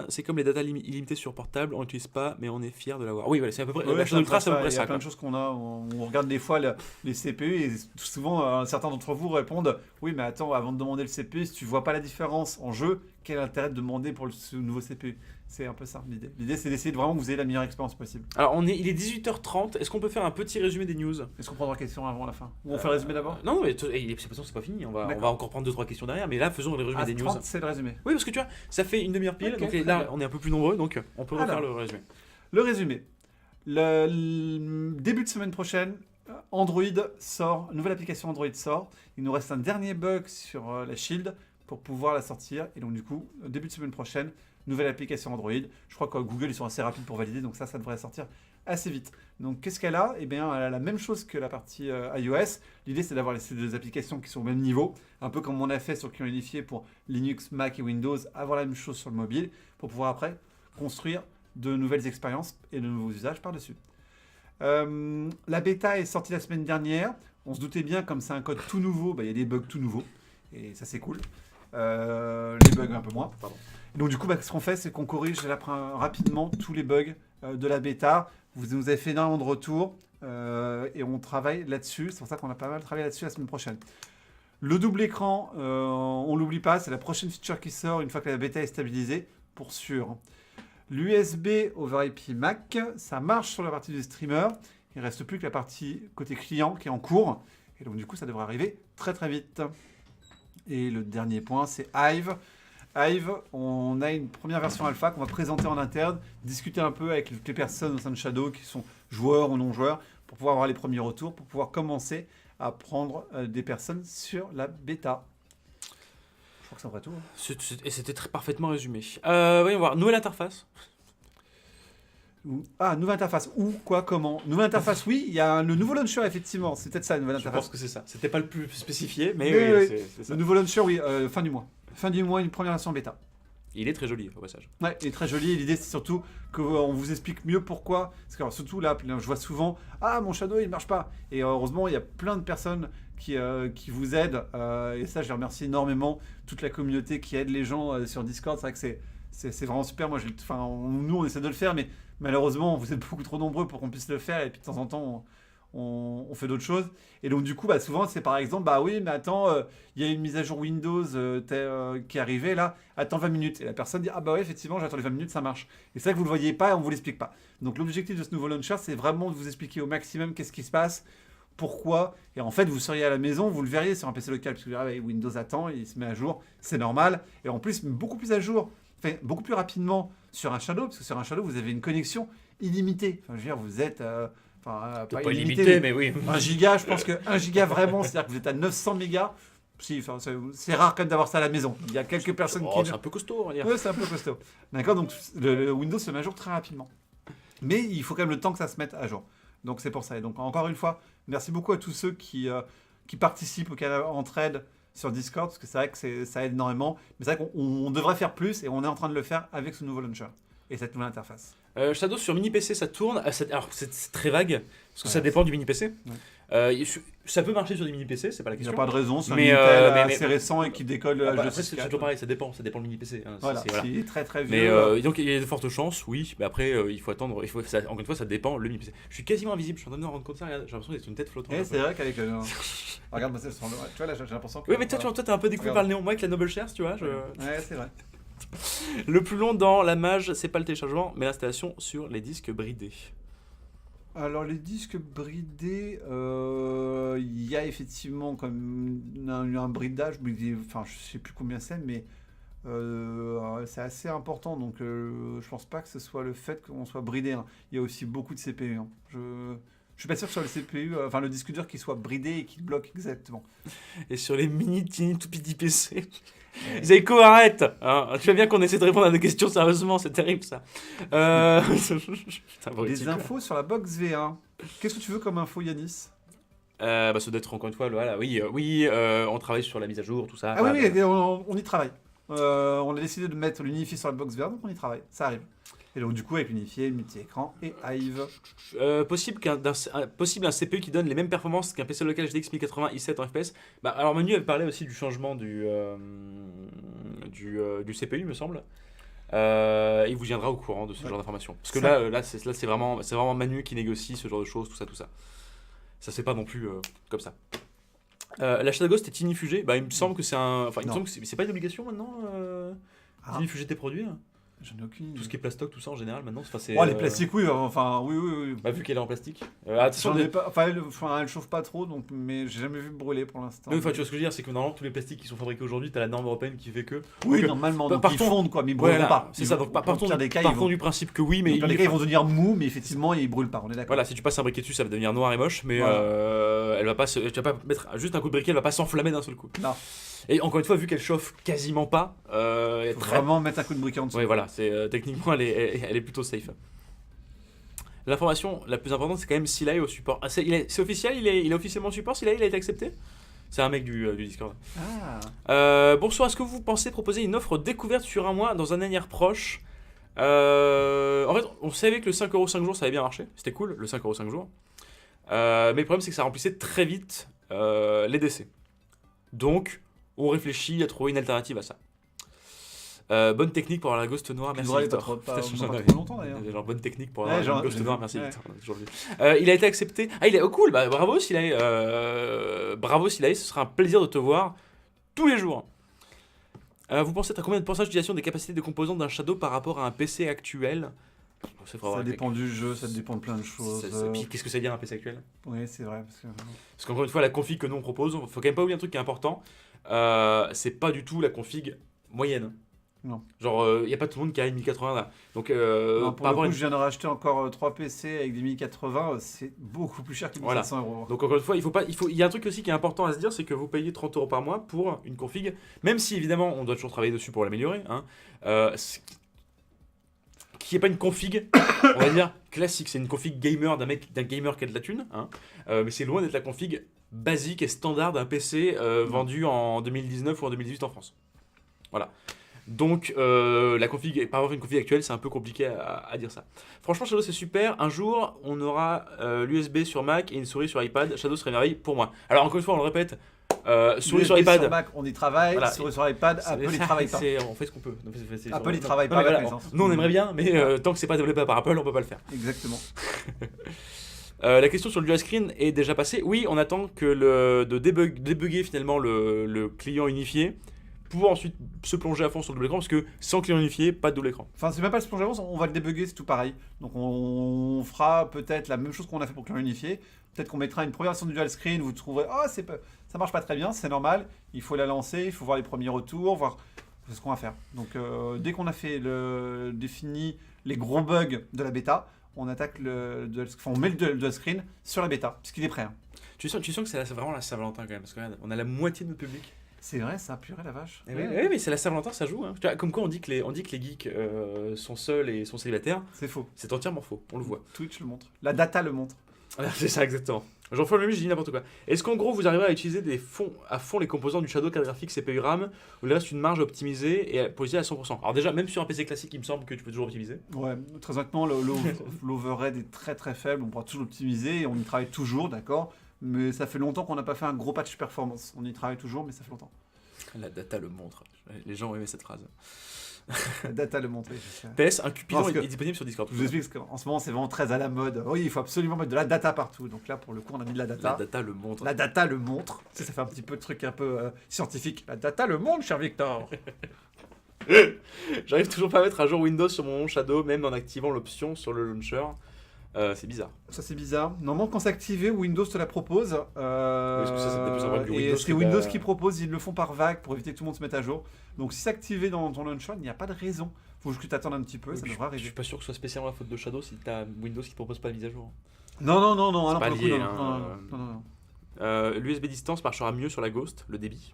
C'est comme les data illimitées sur portable, on n'utilise pas, mais on est fier de l'avoir. Oui, voilà, c'est à peu près. Ouais, La chaîne Ultra, c'est à peu près Il y a ça. plein Quoi. de choses qu'on a. On regarde des fois les CPU et souvent certains d'entre vous répondent oui, mais attends, avant de demander le CPU, si tu vois pas la différence en jeu, quel est l'intérêt de demander pour ce nouveau CPU? C'est un peu ça l'idée. L'idée, c'est d'essayer de vraiment que vous ayez la meilleure expérience possible. Alors, il est 18h30. Est-ce qu'on peut faire un petit résumé des news? Est-ce qu'on prendra la question avant la fin? Ou on fait le résumé d'abord? Non, mais c'est pas fini. On va encore prendre 2-3 questions derrière. Mais là, faisons le résumé Ah, des news. 30, c'est le résumé. Oui, parce que tu vois, ça fait une demi-heure pile. Ok, Donc très là, bien. on est un peu plus nombreux. Donc on peut refaire Alors. le résumé. Le résumé. Le début de semaine prochaine, Android sort, une nouvelle application Android sort. Il nous reste un dernier bug sur la Shield pour pouvoir la sortir. Et donc du coup, début de semaine prochaine, nouvelle application Android. Je crois que Google, ils sont assez rapides pour valider, donc ça devrait sortir assez vite. Donc qu'est-ce qu'elle a? Eh bien, elle a la même chose que la partie iOS. L'idée, c'est d'avoir ces deux applications qui sont au même niveau, un peu comme on a fait sur Client Unifié pour Linux, Mac et Windows, avoir la même chose sur le mobile, pour pouvoir après construire de nouvelles expériences et de nouveaux usages par-dessus. La bêta est sortie la semaine dernière. On se doutait bien, comme c'est un code tout nouveau, il y a des bugs tout nouveaux. Et ça, c'est cool. Les bugs un peu moins. Pardon. Donc du coup, ce qu'on fait, c'est qu'on corrige rapidement tous les bugs de la bêta. Vous nous avez fait énormément de retours et on travaille là-dessus. C'est pour ça qu'on a pas mal travaillé là-dessus la semaine prochaine. Le double écran, on ne l'oublie pas, c'est la prochaine feature qui sort une fois que la bêta est stabilisée, pour sûr. L'USB over IP Mac, ça marche sur la partie du streamer. Il ne reste plus que la partie côté client qui est en cours. Et donc du coup, ça devrait arriver très très vite. Et le dernier point, c'est Hive. Hive, on a une première version alpha qu'on va présenter en interne, discuter un peu avec toutes les personnes au sein de Shadow qui sont joueurs ou non joueurs, pour pouvoir avoir les premiers retours, pour pouvoir commencer à prendre des personnes sur la bêta. Je crois que c'est vrai tout. Hein. Et c'était très parfaitement résumé. Voyons voir. Nouvelle interface. Nouvelle interface. Où, quoi, comment? Nouvelle interface, oui. Il y a le nouveau launcher, effectivement. C'est peut-être ça, la nouvelle Je interface. pense que c'est ça. C'était pas le plus spécifié, mais Oui, oui, oui. c'est ça. Le nouveau launcher, oui, fin du mois. Fin du mois, une première version bêta. Il est très joli au passage. Ouais, il est très joli. Et l'idée, c'est surtout qu'on vous explique mieux pourquoi. Parce que surtout là, je vois souvent mon Shadow, il marche pas. Et heureusement, il y a plein de personnes qui vous aident. Et ça, je les remercie énormément. Toute la communauté qui aide les gens sur Discord. C'est vrai que c'est vraiment super. Moi, nous, on essaie de le faire, mais malheureusement, vous êtes beaucoup trop nombreux pour qu'on puisse le faire. Et puis de temps en temps, on fait d'autres choses. Et donc, du coup, souvent, c'est par exemple, oui, mais attends, il y a une mise à jour Windows qui est arrivée là, attends 20 minutes. Et la personne dit, ouais, effectivement, j'attends les 20 minutes, ça marche. Et c'est vrai que vous ne le voyez pas et on ne vous l'explique pas. Donc, l'objectif de ce nouveau launcher, c'est vraiment de vous expliquer au maximum qu'est-ce qui se passe, pourquoi. Et en fait, vous seriez à la maison, vous le verriez sur un PC local, parce que Windows attend, il se met à jour, c'est normal. Et en plus, beaucoup plus à jour, beaucoup plus rapidement sur un Shadow, parce que sur un Shadow, vous avez une connexion illimitée. Enfin, je veux dire, vous êtes. Pas illimité, mais oui. 1 giga, je pense que 1 giga vraiment, c'est-à-dire que vous êtes à 900 mégas. Si, c'est rare quand même d'avoir ça à la maison. Il y a quelques personnes qui. C'est un peu costaud, on va dire. Oui, c'est un peu costaud. D'accord, donc le Windows se met à jour très rapidement. Mais il faut quand même le temps que ça se mette à jour. Donc c'est pour ça. Et donc encore une fois, merci beaucoup à tous ceux qui participent au canal Entraide sur Discord, parce que c'est vrai que ça aide énormément. Mais c'est vrai qu'on devrait faire plus et on est en train de le faire avec ce nouveau launcher et cette nouvelle interface. Shadow sur mini PC ça tourne. Alors c'est très vague parce que ça Ouais. dépend du mini PC. Ouais. Ça peut marcher sur des mini PC, c'est pas la Il n'y a question. pas de raison, c'est un Mais, Intel mais- assez récent et qui décolle Après, le c'est toujours pareil, ça dépend le mini PC. Hein, Voilà, c'est- c'est très très vieux. Mais donc il y a de fortes chances, oui. Mais après il faut attendre. Encore une fois, ça dépend le mini PC. Je suis quasiment invisible. Je suis en train de me rendre compte de ça. Regarde, j'ai l'impression d'être une tête flottante. Eh, un c'est peu. vrai qu'avec regarde-moi ça, tu vois là, j'ai l'impression que. Oui, mais toi, t'es un peu découvert Regarde. par le néon. Moi, avec la Noble Shares, tu vois. Ouais, c'est vrai. Le plus long dans la mage, c'est pas le téléchargement, mais l'installation sur les disques bridés. Alors les disques bridés, il y a effectivement comme un bridage, enfin je sais plus combien c'est, mais c'est assez important, donc je pense pas que ce soit le fait qu'on soit bridé. Hein. Il y a aussi beaucoup de CPU. Hein. Je suis pas sûr que ce soit le CPU, enfin le disque dur qui soit bridé et qui bloque exactement. Et sur les mini tiny tout petits PC. Zayko, arrête hein. Tu vois bien qu'on essaie de répondre à des questions sérieusement, c'est terrible ça. Putain, abruti, Des quoi. infos sur la box V1. Qu'est-ce que tu veux comme info, Yanis? Ça doit être encore une fois, voilà, oui, on travaille sur la mise à jour, tout ça. Ah oui, voilà. oui, on y travaille. On a décidé de mettre l'unifié sur la box V1, donc on y travaille. Ça arrive. Et donc du coup avec l'unifié, multi-écran et Hive. Possible un CPU qui donne les mêmes performances qu'un PC local GTX 1080 i7 en FPS. Bah, alors Manu avait parlé aussi du changement du CPU, il me semble. Il vous tiendra au courant de ce genre d'informations. Parce que là c'est vraiment Manu qui négocie ce genre de choses, tout ça. Ça se fait pas non plus comme ça. La Shadow Ghost est inifugée. Bah, il me semble que c'est un. Enfin, il me semble que c'est pas une obligation maintenant d'iniffuger tes produits. J'en ai aucune idée. Tout ce qui est plastoc, tout ça en général maintenant. C'est, les plastiques, oui, enfin, oui. Bah, vu qu'elle est en plastique. Attention, J'en ai pas, enfin, elle chauffe pas trop, donc, mais j'ai jamais vu brûler pour l'instant. oui, enfin, tu vois ce que je veux dire, c'est que normalement tous les plastiques qui sont fabriqués aujourd'hui, t'as la norme européenne qui fait que. Oui, donc, normalement, donc partons- ils fondent quoi, mais ils brûlent voilà, pas. c'est ça. Donc partons du principe que oui, mais dans les cas, ils vont devenir mous, mais effectivement, ils brûlent pas. On est d'accord. voilà, si tu passes un briquet dessus, ça va devenir noir et moche, mais Voilà. elle va pas tu vas pas mettre juste un coup de briquet, elle va pas s'enflammer d'un seul coup. Non. Et encore une fois, vu qu'elle chauffe quasiment pas, elle est Faut très. vraiment mettre un coup de briquet en dessous. Oui, voilà, techniquement, elle est plutôt safe. L'information la plus importante, c'est quand même Sila est au support. Ah, c'est officiel, il est officiellement au support, Sila, il a été accepté. C'est un mec du Discord. Bonsoir, est-ce que vous pensez proposer une offre découverte sur un mois dans un avenir proche En fait, on savait que le 5€ 5 jours, ça avait bien marché. C'était cool, le 5€ 5 jours. Mais le problème, c'est que ça remplissait très vite les décès. Donc, on réfléchit à trouver une alternative à ça. Bonne technique pour avoir la ghost noire, merci Victor. Pas Putain, trop longtemps d'ailleurs. Genre bonne technique pour Ouais, avoir genre, une ghost j'ai noire, vu, merci ouais. Victor. On a toujours vu. Il a été accepté. Ah, cool, bah bravo Silae. Bravo Silae, ce sera un plaisir de te voir tous les jours. Vous pensez à combien de pourcentage d'utilisation des capacités de composants d'un Shadow par rapport à un PC actuel? Ça dépend du jeu, ça dépend de plein de choses. Puis qu'est-ce que ça veut dire un PC actuel? Oui, c'est vrai. Parce qu'encore une fois, la config que nous on propose, faut quand même pas oublier un truc qui est important. C'est pas du tout la config moyenne. Non. Genre, il n'y a pas tout le monde qui a une 1080 là. Donc, Non, pour par le rapport coup, à je viens de racheter encore 3 PC avec des 1080, c'est beaucoup plus cher que Voilà. 1500 €. Donc encore une fois, il y a un truc aussi qui est important à se dire, c'est que vous payez 30€ par mois pour une config, même si évidemment on doit toujours travailler dessus pour l'améliorer, hein, qui n'est pas une config, on va dire classique, c'est une config gamer d'un gamer qui a de la thune, hein, mais c'est loin d'être la config basique et standard d'un PC vendu en 2019 ou en 2018 en France. Voilà. Donc, la config, par rapport à une config actuelle, c'est un peu compliqué à dire ça. Franchement, Shadow, c'est super. Un jour, on aura l'USB sur Mac et une souris sur iPad. Shadow serait merveille pour moi. Alors, encore une fois, on le répète, souris sur iPad. Sur Mac, on y travaille. Voilà. Souris sur iPad, Apple y travaille pas. On fait ce qu'on peut. Apple y travaille Non, pas. mais à voilà, la nous, on aimerait bien, mais tant que c'est pas développé par Apple, on peut pas le faire. Exactement. La question sur le dual screen est déjà passée. Oui, on attend que de débugger finalement le client unifié pour ensuite se plonger à fond sur le double écran, parce que sans client unifié, pas de double écran. Enfin, c'est même pas le plonge avance, on va le débugger, c'est tout pareil. Donc, on fera peut-être la même chose qu'on a fait pour client unifié. Peut-être qu'on mettra une première version du dual screen, vous trouverez, ça marche pas très bien, c'est normal. Il faut la lancer, il faut voir les premiers retours, voir. C'est ce qu'on va faire. Donc, dès qu'on a défini les gros bugs de la bêta, on attaque on met le dual screen sur la bêta, puisqu'il est prêt. Hein. Tu sens que c'est vraiment la Saint-Valentin quand même, parce que regarde, on a la moitié de notre public. C'est vrai, ça, purée la vache. Oui, mais c'est la Saint-Valentin, ça joue. Hein. Tu vois, comme quoi on dit que les geeks sont seuls et sont célibataires. C'est faux. C'est entièrement faux, on le voit. Twitch le montre. La data le montre. C'est ça, exactement. Jean-François Lamy, je dis n'importe quoi. Est-ce qu'en gros, vous arriverez à utiliser à fond les composants du Shadow, carte graphique, CPU, RAM, ou il reste une marge optimisée et posée à 100%? Alors déjà, même sur un PC classique, il me semble que tu peux toujours optimiser. Ouais, très honnêtement, l'overhead est très très faible, on pourra toujours l'optimiser et on y travaille toujours, d'accord. Mais ça fait longtemps qu'on n'a pas fait un gros patch performance. On y travaille toujours, mais ça fait longtemps. La data le montre. Les gens ont aimé cette phrase. La data le montre, je sais. PS, un Cupidon est disponible sur Discord. Je vous explique parce qu'en ce moment, c'est vraiment très à la mode. Oui, il faut absolument mettre de la data partout. Donc là, pour le coup, on a mis de la data. La data le montre. La data le montre. Ça fait un petit peu de truc un peu scientifique. La data le montre, cher Victor. J'arrive toujours pas à mettre à jour Windows sur mon Shadow, même en activant l'option sur le launcher. C'est bizarre. Ça, c'est bizarre. Normalement, quand c'est activé, Windows te la propose. Parce que ça peut plus avoir du et Windows c'est que Windows qui propose, ils le font par vague pour éviter que tout le monde se mette à jour. Donc, si c'est activé dans ton launcher, il n'y a pas de raison. Faut juste que tu attendes un petit peu, ça devrait Je arriver. suis pas sûr que ce soit spécialement la faute de Shadow si t'as Windows qui te propose pas de mise à jour. Non, ah non, pas pour le coup, lié, non. L'USB distance marchera mieux sur la Ghost, le débit.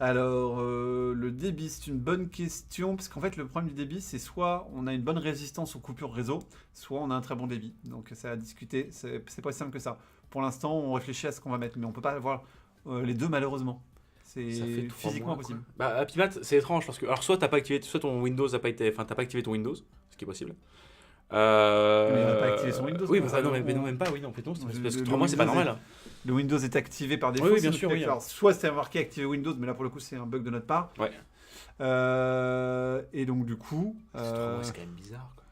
Alors, le débit, c'est une bonne question, parce qu'en fait, le problème du débit, c'est soit on a une bonne résistance aux coupures réseau, soit on a un très bon débit. Donc, c'est à discuter, c'est pas si simple que ça. Pour l'instant, on réfléchit à ce qu'on va mettre, mais on peut pas avoir les deux, malheureusement. C'est Ça fait 3 physiquement mois, impossible. Bah, Happy Matt, c'est étrange parce que alors soit t'as pas activé, soit ton Windows n'a pas été, enfin t'as pas activé ton Windows, ce qui est possible. Mais il n'a pas activé son Windows, Oui, quoi, bah, ça, non, mais on- non, même pas, oui, non, en fait, non, parce que Le 3 mois, c'est pas Windows normal. Le Windows est activé par défaut. Oui, oui, c'est bien sûr, noté. oui. Alors, soit c'est marqué activer Windows, mais là pour le coup c'est un bug de notre part. Ouais. Et donc du coup, C'est quand même bizarre, quoi.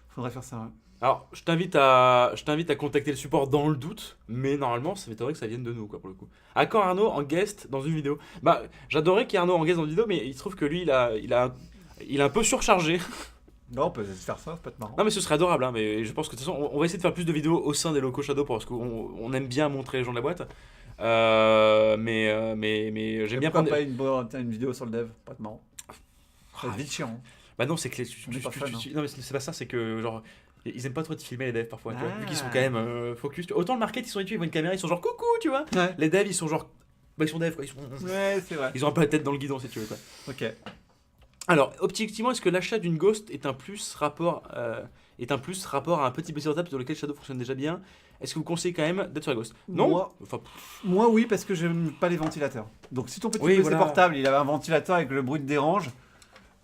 faudrait faire ça. Ouais. Alors, je t'invite à contacter le support dans le doute, mais normalement, ça m'étonnerait que ça vienne de nous, quoi, pour le coup. À quand Arnaud en guest dans une vidéo? Bah, j'adorais qu'il y ait Arnaud en guest dans une vidéo, mais il se trouve que lui, il a un peu surchargé. Non, on peut faire ça, ça peut être marrant. Non, mais ce serait adorable, hein, mais je pense que de toute façon, on va essayer de faire plus de vidéos au sein des locaux Shadow parce qu'on aime bien montrer les gens de la boîte. Mais j'aime bien Pourquoi prendre. pas une vidéo sur le dev, pas être marrant. Ça va être vite chiant. Bah non, c'est que On est pas fan, non, mais c'est pas ça, c'est que genre. Ils aiment pas trop te filmer les devs parfois, tu vois, vu qu'ils sont Ah. quand même focus. Autant le market, ils sont habitués, ils voient une caméra, ils sont genre coucou, tu vois. Ouais, Les devs, ils sont genre. Bah, ils sont devs, quoi. ouais c'est vrai. Ils ont un peu la tête dans le guidon, si tu veux, quoi. Ok. Alors, objectivement, est-ce que l'achat d'une Ghost est un plus rapport à un petit PC portable sur lequel Shadow fonctionne déjà bien? Est-ce que vous conseillez quand même d'être sur la Ghost? Non. Moi- Enfin, Moi oui, parce que j'aime pas les ventilateurs. Donc si ton petit Oui, PC voilà. portable, il avait un ventilateur avec le bruit de dérange,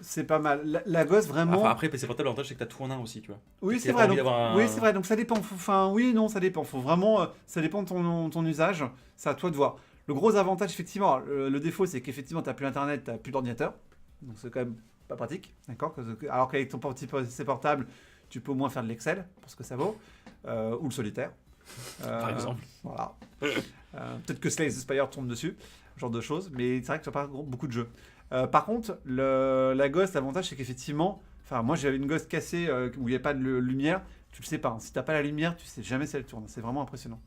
c'est pas mal. La gosse vraiment. enfin, après, PC portable, l'avantage, c'est que t'as tout en un aussi, tu vois. Oui, il c'est a pas vrai. envie Donc, d'avoir un- Oui, c'est vrai. Donc ça dépend. Enfin, oui, non, ça dépend. Faut vraiment, ça dépend de ton usage. C'est à toi de voir. Le gros avantage, effectivement, le défaut, c'est qu'effectivement, t'as plus internet, t'as plus d'ordinateur. Donc c'est quand même pas pratique, d'accord. Alors qu'avec ton petit PC portable, tu peux au moins faire de l'Excel pour ce que ça vaut, ou le solitaire. Par exemple. Voilà. Peut-être que Slay the Spire tombe dessus, ce genre de choses. Mais c'est vrai que tu n'as pas beaucoup de jeux. Par contre, la Ghost, l'avantage, c'est qu'effectivement, enfin, moi j'avais une Ghost cassée où il n'y avait pas de lumière. Tu le sais pas. Hein. Si t'as pas la lumière, tu sais jamais si elle tourne. C'est vraiment impressionnant.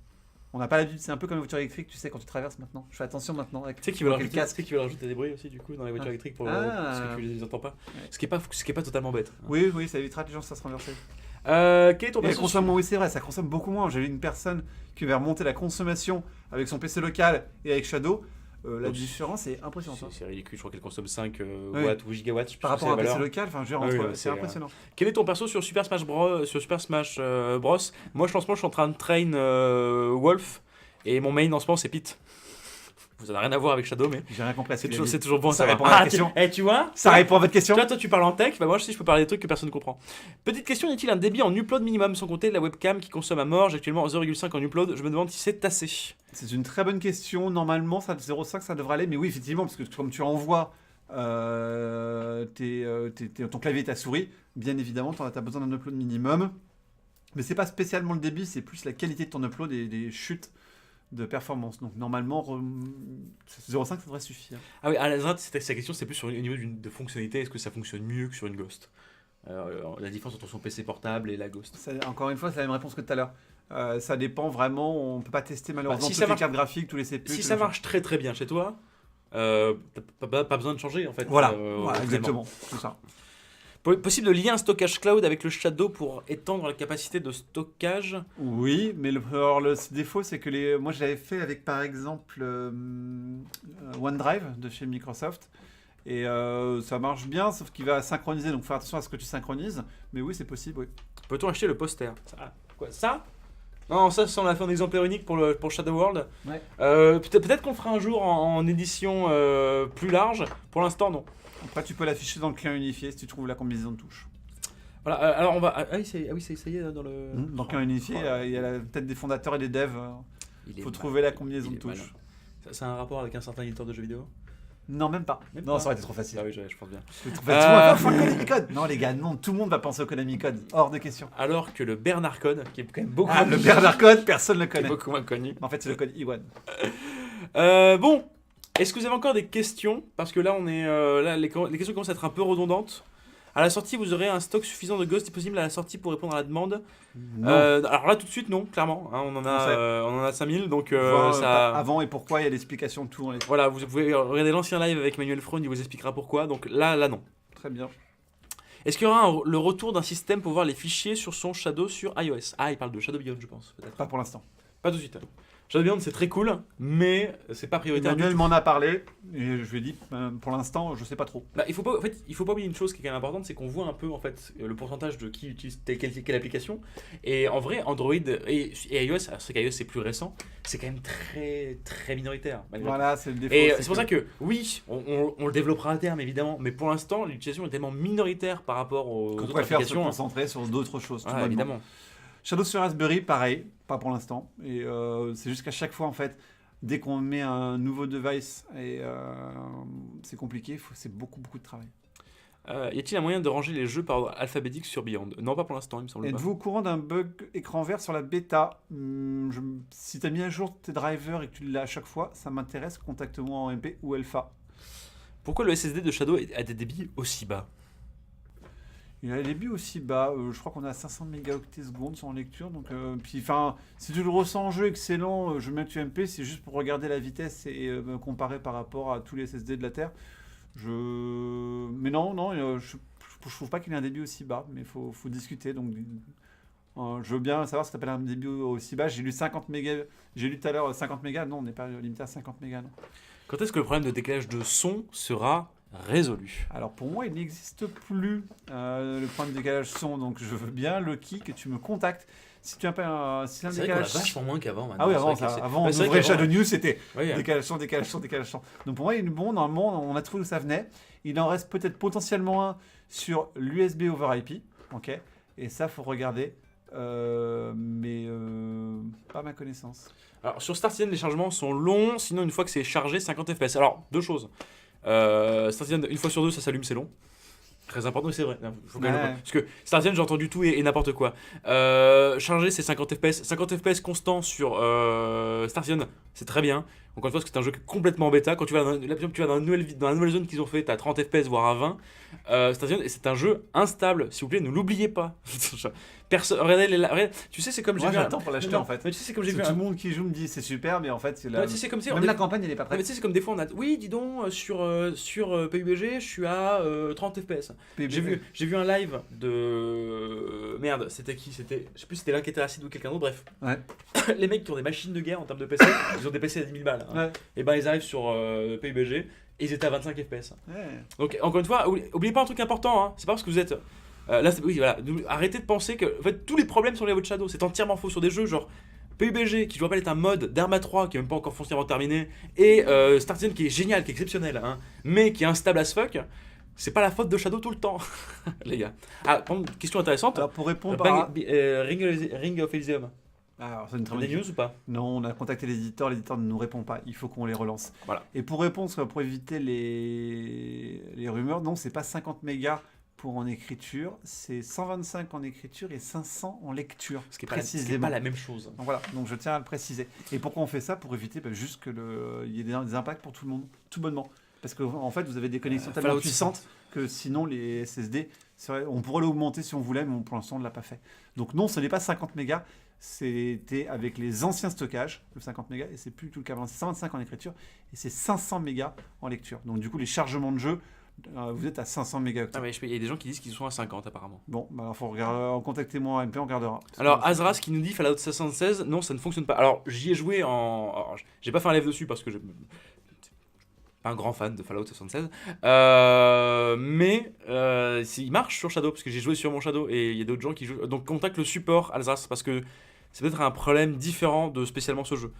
On n'a pas l'habitude. C'est un peu comme une voiture électrique. Tu sais quand tu traverses maintenant. Je fais attention maintenant. Avec Tu sais qu'ils veulent avec le rajouter, casque. tu sais qu'ils veulent rajouter des bruits aussi, du coup, dans les voitures électriques pour, Ah. parce que tu les entends pas. Ouais. Ce qui est pas totalement bête. Oui, oui, ça évitera que les gens se fassent renverser. Quel est ton Et elle perso consomme moins, oui, c'est vrai, ça consomme beaucoup moins. J'avais une personne qui avait remonté la consommation avec son PC local et avec Shadow. La Oh, différence est impressionnante. hein. C'est ridicule, je crois qu'elle consomme 5 Oui. watts ou gigawatts. je sais Par plus rapport à un la PC valeur. local, enfin, je veux dire, Ah oui, entre- ouais, c'est c'est, impressionnant. Quel est ton perso sur Super Smash Bros? Moi, je pense, moi, je suis en train de train Wolf et mon main en ce moment, c'est Pete. Vous n'avez rien à voir avec Shadow, mais J'ai rien compris à ce qu'il a dit. c'est toujours bon à Ça savoir. répond à la Ah, question. tu vois Ça répond à votre question. Tu vois, toi, tu parles en tech, bah moi aussi, je peux parler des trucs que personne ne comprend. Petite question, y a-t-il un débit en upload minimum sans compter la webcam qui consomme à mort? J'ai actuellement 0,5 en upload, je me demande si c'est assez. C'est une très bonne question. Normalement, ça 0,5, ça devrait aller. Mais oui, effectivement, parce que comme tu envoies ton clavier et ta souris, bien évidemment, tu as besoin d'un upload minimum. Mais c'est pas spécialement le débit, c'est plus la qualité de ton upload et des chutes de performance. Donc normalement, 0,5, ça devrait suffire. Ah oui, à la sa question, c'était plus sur, au niveau de fonctionnalité, est-ce que ça fonctionne mieux que sur une Ghost? La différence entre son PC portable et la Ghost. Encore une fois, c'est la même réponse que tout à l'heure. Ça dépend vraiment, on peut pas tester malheureusement si toutes ça les marche- cartes graphiques, tous les CPU. Si tous ça les marche très très bien chez toi, t'as pas besoin de changer en fait. Voilà, Voilà, voilà, exactement, tout ça. Possible de lier un stockage cloud avec le Shadow pour étendre la capacité de stockage. Oui, mais le défaut, c'est que moi je l'avais fait avec par exemple OneDrive de chez Microsoft. Et ça marche bien, sauf qu'il va synchroniser, donc faut faire attention à ce que tu synchronises. Mais oui, c'est possible, oui. Peut-on acheter le poster? Quoi, ça? Non, ça on a fait un exemplaire unique pour Shadow World. Ouais. Peut-être qu'on le fera un jour en édition plus large. Pour l'instant, non. Après, tu peux l'afficher dans le client unifié si tu trouves la combinaison de touches. Voilà, alors on va. Ah oui, ça y est, dans le. Dans le client unifié, il y a la tête des fondateurs et des devs. Il Il est faut mal- trouver la combinaison il de est malin. touches. Ça a un rapport avec un certain éditeur de jeux vidéo? Non, même pas. Même non, pas. ça aurait été trop facile. Ah oui, je pense bien. Tout le monde va faire Konami Code. Non, les gars, non, tout le monde va penser au Konami Code. Hors de question. Alors que le Bernard Code, qui est quand même beaucoup, Ah, le Bernard Code, personne ne le qui est connaît. beaucoup moins connu. En fait, c'est le code Iwan. Bon, est-ce que vous avez encore des questions? Parce que là, on est là, les questions commencent à être un peu redondantes. À la sortie, vous aurez un stock suffisant de Ghost disponible à la sortie pour répondre à la demande. Non. Alors là, tout de suite, non, clairement. Hein, on en a 5000, donc Voir, ça. avant et pourquoi, il y a l'explication de tout. On les... Voilà, vous pouvez regarder l'ancien live avec Manuel Freund, il vous expliquera pourquoi. Donc là, non. Très bien. Est-ce qu'il y aura le retour d'un système pour voir les fichiers sur son Shadow sur iOS? Ah, il parle de Shadow Beyond, je pense, peut-être. Pas pour l'instant. Pas tout de suite. Shadow Beyond, c'est très cool, mais c'est pas prioritaire du Emmanuel tout. m'en a parlé et je lui ai dit pour l'instant je sais pas trop. Bah, il faut pas oublier une chose qui est quand même importante, c'est qu'on voit un peu en fait le pourcentage de qui utilise quelle application. Et en vrai, Android et iOS, alors c'est qu'iOS c'est plus récent, c'est quand même très très minoritaire. malgré tout. Voilà, c'est le défaut. Et c'est pour ça que oui, on le développera à terme évidemment, mais pour l'instant l'utilisation est tellement minoritaire par rapport aux qu'on autres préfère se applications. concentrer sur d'autres choses. tout Ah, bonnement. évidemment. Shadow sur Raspberry, pareil, pas pour l'instant. Et c'est juste qu'à chaque fois, en fait, dès qu'on met un nouveau device, et c'est compliqué, c'est beaucoup de travail. Y a-t-il un moyen de ranger les jeux par ordre alphabétique sur Beyond? Non, pas pour l'instant, il me semble pas. Êtes-vous au courant d'un bug écran vert sur la bêta Si tu as mis à jour tes drivers et que tu l'as à chaque fois, ça m'intéresse, contacte-moi en MP ou Alpha. Pourquoi le SSD de Shadow a des débits aussi bas? Il a les débits aussi bas, je crois qu'on a 500 mégaoctets secondes sur en lecture, donc puis enfin, si tu le ressens en jeu excellent, je mets UMP, c'est juste pour regarder la vitesse et me comparer par rapport à tous les SSD de la Terre. Mais non, je trouve pas qu'il ait un débit aussi bas, mais faut discuter, donc je veux bien savoir si tu appelles un débit aussi bas. J'ai lu 50 mégas, j'ai lu tout à l'heure 50 mégas, non, on n'est pas limité à 50 mégas, non. Quand est-ce que le problème de décalage de son sera résolu? Alors pour moi, il n'existe plus le problème de décalage son, donc je veux bien, Loki, que tu me contactes. Si tu appelles un C'est vrai qu'on a décalage... vachement moins qu'avant maintenant. Ah oui, C'est avant, vrai que c'est- avant Bah, on c'est vrai ouvrait qu'avant- Shadow News, c'était Oui, décalage son, décalage son, décalage son. Donc pour moi, il est bon, normalement, on a trouvé où ça venait. Il en reste peut-être potentiellement un sur l'USB over IP, ok. Et ça, faut regarder, mais pas à ma connaissance. Alors sur Star Citizen, les chargements sont longs, sinon une fois que c'est chargé, 50 FPS. Alors, deux choses. Star Citizen, une fois sur deux, ça s'allume, c'est long. Très important, mais c'est vrai. Faut quand même Ouais. Parce que Star Citizen, j'ai entendu tout et n'importe quoi. Chargé, c'est 50 FPS. 50 FPS constant sur Star Citizen, c'est très bien. Encore une fois, parce que c'est un jeu complètement bêta. Quand tu vas dans la nouvelle zone qu'ils ont fait, t'as 30 FPS, voire à 20. Star Citizen, c'est un jeu instable. S'il vous plaît, ne l'oubliez pas. Regardez, tu sais, c'est comme Moi, j'ai vu. j'attends pour l'acheter Non, en fait. mais tu sais, c'est comme j'ai Tout vu. le monde qui joue me dit c'est super, mais en fait, c'est Ouais, tu sais, c'est comme si. même la campagne, elle est pas Non, mais prête. tu sais, c'est comme des fois on a. Oui, dis donc, sur PUBG, je suis à 30 FPS. J'ai vu un live de. Merde, c'était qui? C'était. Je sais plus si c'était l'Inquiété Acide ou quelqu'un d'autre, bref. Ouais. Les mecs qui ont des machines de guerre en termes de PC, ils ont des PC à 10 000 balles. Ouais. Et ben ils arrivent sur PUBG et ils étaient à 25 FPS. Ouais. Donc encore une fois, oubliez pas un truc important, hein. C'est pas parce que vous êtes. Là, oui, voilà. Arrêtez de penser que en fait, tous les problèmes sont liés à votre Shadow. C'est entièrement faux sur des jeux genre PUBG, qui je vous rappelle est un mode d'Arma 3 qui est même pas encore foncièrement terminé, et Star Citizen qui est génial, qui est exceptionnel, hein, mais qui est instable as fuck. C'est pas la faute de Shadow tout le temps, les gars. Ah, question intéressante. Alors pour répondre Ring of Elysium. Alors, c'est une très T'as bonne des news ou pas? Non, on a contacté l'éditeur ne nous répond pas. Il faut qu'on les relance. Voilà. Et pour répondre, pour éviter les rumeurs, non, c'est pas 50 mégas pour en écriture, c'est 125 en écriture et 500 en lecture. Ce qui est précisément. pas la même chose. Donc voilà, donc je tiens à le préciser. Et pourquoi on fait ça? Pour éviter juste qu'il y ait des impacts pour tout le monde, tout bonnement. Parce qu'en fait, vous avez des connexions tellement Fallout puissantes que sinon les SSD, c'est vrai, on pourrait l'augmenter si on voulait, mais pour l'instant on ne l'a pas fait. Donc non, ce n'est pas 50 mégas, c'était avec les anciens stockages, le 50 mégas, et c'est plus tout le cas. C'est 125 en écriture et c'est 500 mégas en lecture. Donc du coup, les chargements de jeu, vous êtes à 500 mégaoctets. Ah mais il y a des gens qui disent qu'ils sont à 50 apparemment. Bon, bah faut regarder, contactez-moi en MP, on regardera. Alors Azras qui nous dit Fallout 76, non ça ne fonctionne pas. Alors j'y ai joué alors, j'ai pas fait un live dessus parce que je pas un grand fan de Fallout 76, mais il marche sur Shadow parce que j'ai joué sur mon Shadow et il y a d'autres gens qui jouent. Donc contacte le support Alsace parce que c'est peut-être un problème différent de spécialement ce jeu.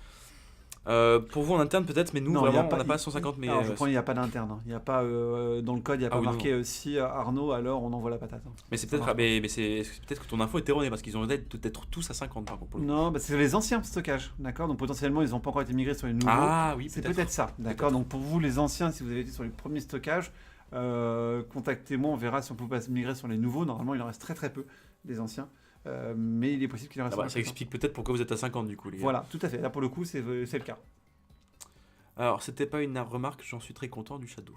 Pour vous en interne peut-être, mais nous Non, vraiment y a pas- on n'a pas 150 mais Alors, je prends, il n'y a pas d'interne. Hein. Il n'y a pas dans le code, il n'y a Ah pas oui, marqué si Arnaud, alors on envoie la patate. Hein. mais c'est peut-être marche mais c'est peut-être que ton info est erronée parce qu'ils ont peut-être tous à 50 par contre. Pour le coup. Non, bah, c'est les anciens stockages, d'accord. Donc potentiellement, ils n'ont pas encore été migrés sur les nouveaux. Ah oui, c'est peut-être. peut-être ça, d'accord. Peut-être. Donc pour vous, les anciens, si vous avez été sur les premiers stockages, contactez-moi, on verra si on peut pas se migrer sur les nouveaux. Normalement, il en reste très très peu des anciens, mais il est possible qu'il en Ah reste. bah, un ça peu. explique peut-être pourquoi vous êtes à 50 du coup les gars. Voilà, tout à fait. Là pour le coup, c'est le cas. Alors, c'était pas une remarque, j'en suis très content du Shadow.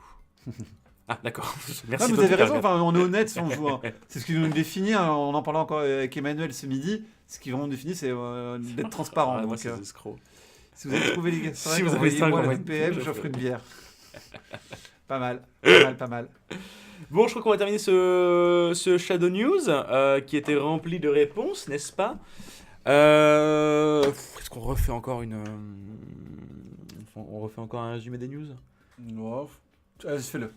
Ah, d'accord. Ah, Merci. vous toi, avez Pierre. raison, enfin, on est honnête si on joue. Hein. C'est ce qui nous définit, hein. On en parlait encore avec Emmanuel ce midi. Ce qui vraiment nous définit, c'est d'être transparent. Ah, moi, donc, c'est des escrocs. si vous avez trouvé les gars, Si vous avez ça, envoyez-moi envoyez- le PM, je j'offre ferai. une bière. Pas mal, pas mal, pas mal. Bon, je crois qu'on va terminer ce Shadow News qui était rempli de réponses, n'est-ce pas? Est-ce qu'on refait encore on refait encore un résumé des news? Oh, allez, fais-le.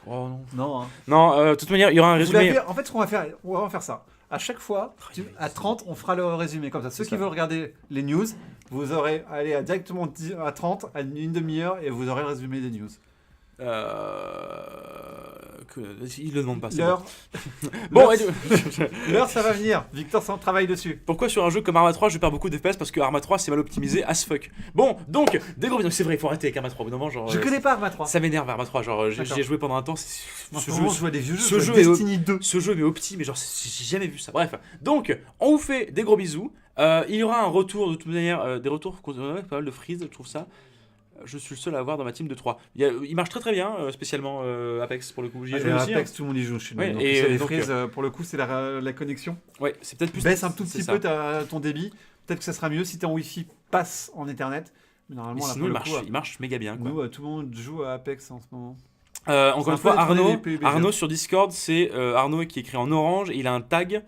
Oh non. Non, hein. Non, de toute manière, il y aura un Vous résumé. l'avez- En fait, ce qu'on va faire, on va faire ça. À chaque fois, à 30, on fera le résumé comme ça. Ceux C'est qui ça. veulent regarder les news, vous aurez allé directement à 30, à une demi-heure, et vous aurez le résumé des news. Il le demande pas. C'est bon. L'heure, Bon, l'heure, et- l'heure, ça va venir. Victor s'en travaille dessus. Pourquoi sur un jeu comme Arma 3 je perds beaucoup d'FPS? Parce que Arma 3 c'est mal optimisé as fuck. Bon, donc, des gros bisous. C'est vrai, il faut arrêter avec Arma 3. Au bout d'un moment, genre. Je connais pas Arma 3. Ça m'énerve Arma 3. Genre, j'y D'accord. ai joué pendant un temps. En Ce ce moment, jeu, je vois des vieux jeux. ce je jeu vois est Destiny 2. ce jeu mais opti, mais genre, j'ai jamais vu ça. Bref, donc, on vous fait des gros bisous. Il y aura un retour de toute manière, des retours, pas mal de freeze, je trouve ça. Je suis le seul à avoir dans ma team de 3. Il marche très très bien, spécialement Apex pour le coup. J'y ai joué aussi. Apex, tout le monde y joue chez nous. Ouais, donc, et c'est les donc, frises, pour le coup, c'est la connexion. Ouais, c'est peut-être plus. Baisse un tout c'est petit ça. peu ton débit. Peut-être que ça sera mieux si t'es en Wi-Fi, passe en Ethernet. Mais Mais normalement, là, sinon, pour le coup, il marche méga bien. Quoi. nous, tout le monde joue à Apex en ce moment. Encore C'est une un fois, peu la tournée Arnaud, des PUBG. Arnaud sur Discord, c'est Arnaud qui est écrit en orange. Il a un tag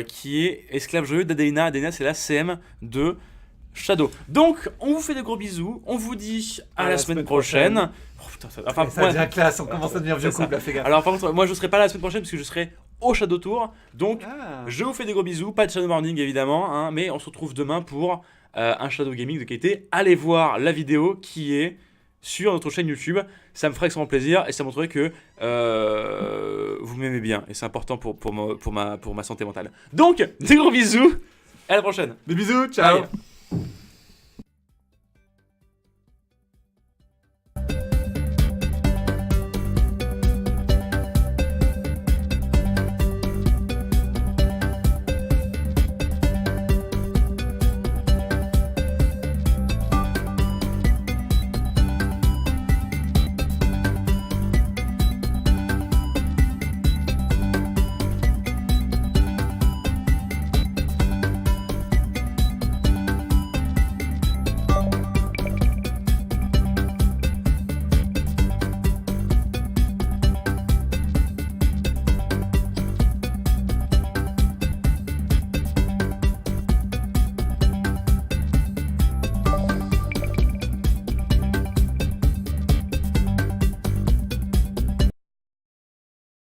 qui est esclave joyeux d'Adena. Adena, c'est la CM de Shadow. Donc, on vous fait des gros bisous. On vous dit à la semaine prochaine. Oh, putain, enfin, Ça moi- devient classe, on commence à devenir vieux C'est ça. couple, là, fais gaffe. alors, par contre, moi, je serai pas là la semaine prochaine parce que je serai au Shadow Tour. Donc, Ah. je vous fais des gros bisous. Pas de Shadow Morning, évidemment. Hein, mais on se retrouve demain pour un Shadow Gaming de qualité. Allez voir la vidéo qui est sur notre chaîne YouTube. Ça me ferait extrêmement plaisir et ça montrerait que vous m'aimez bien. Et c'est important pour ma santé mentale. Donc, des gros bisous. À la prochaine. Des bisous, ciao. Bye.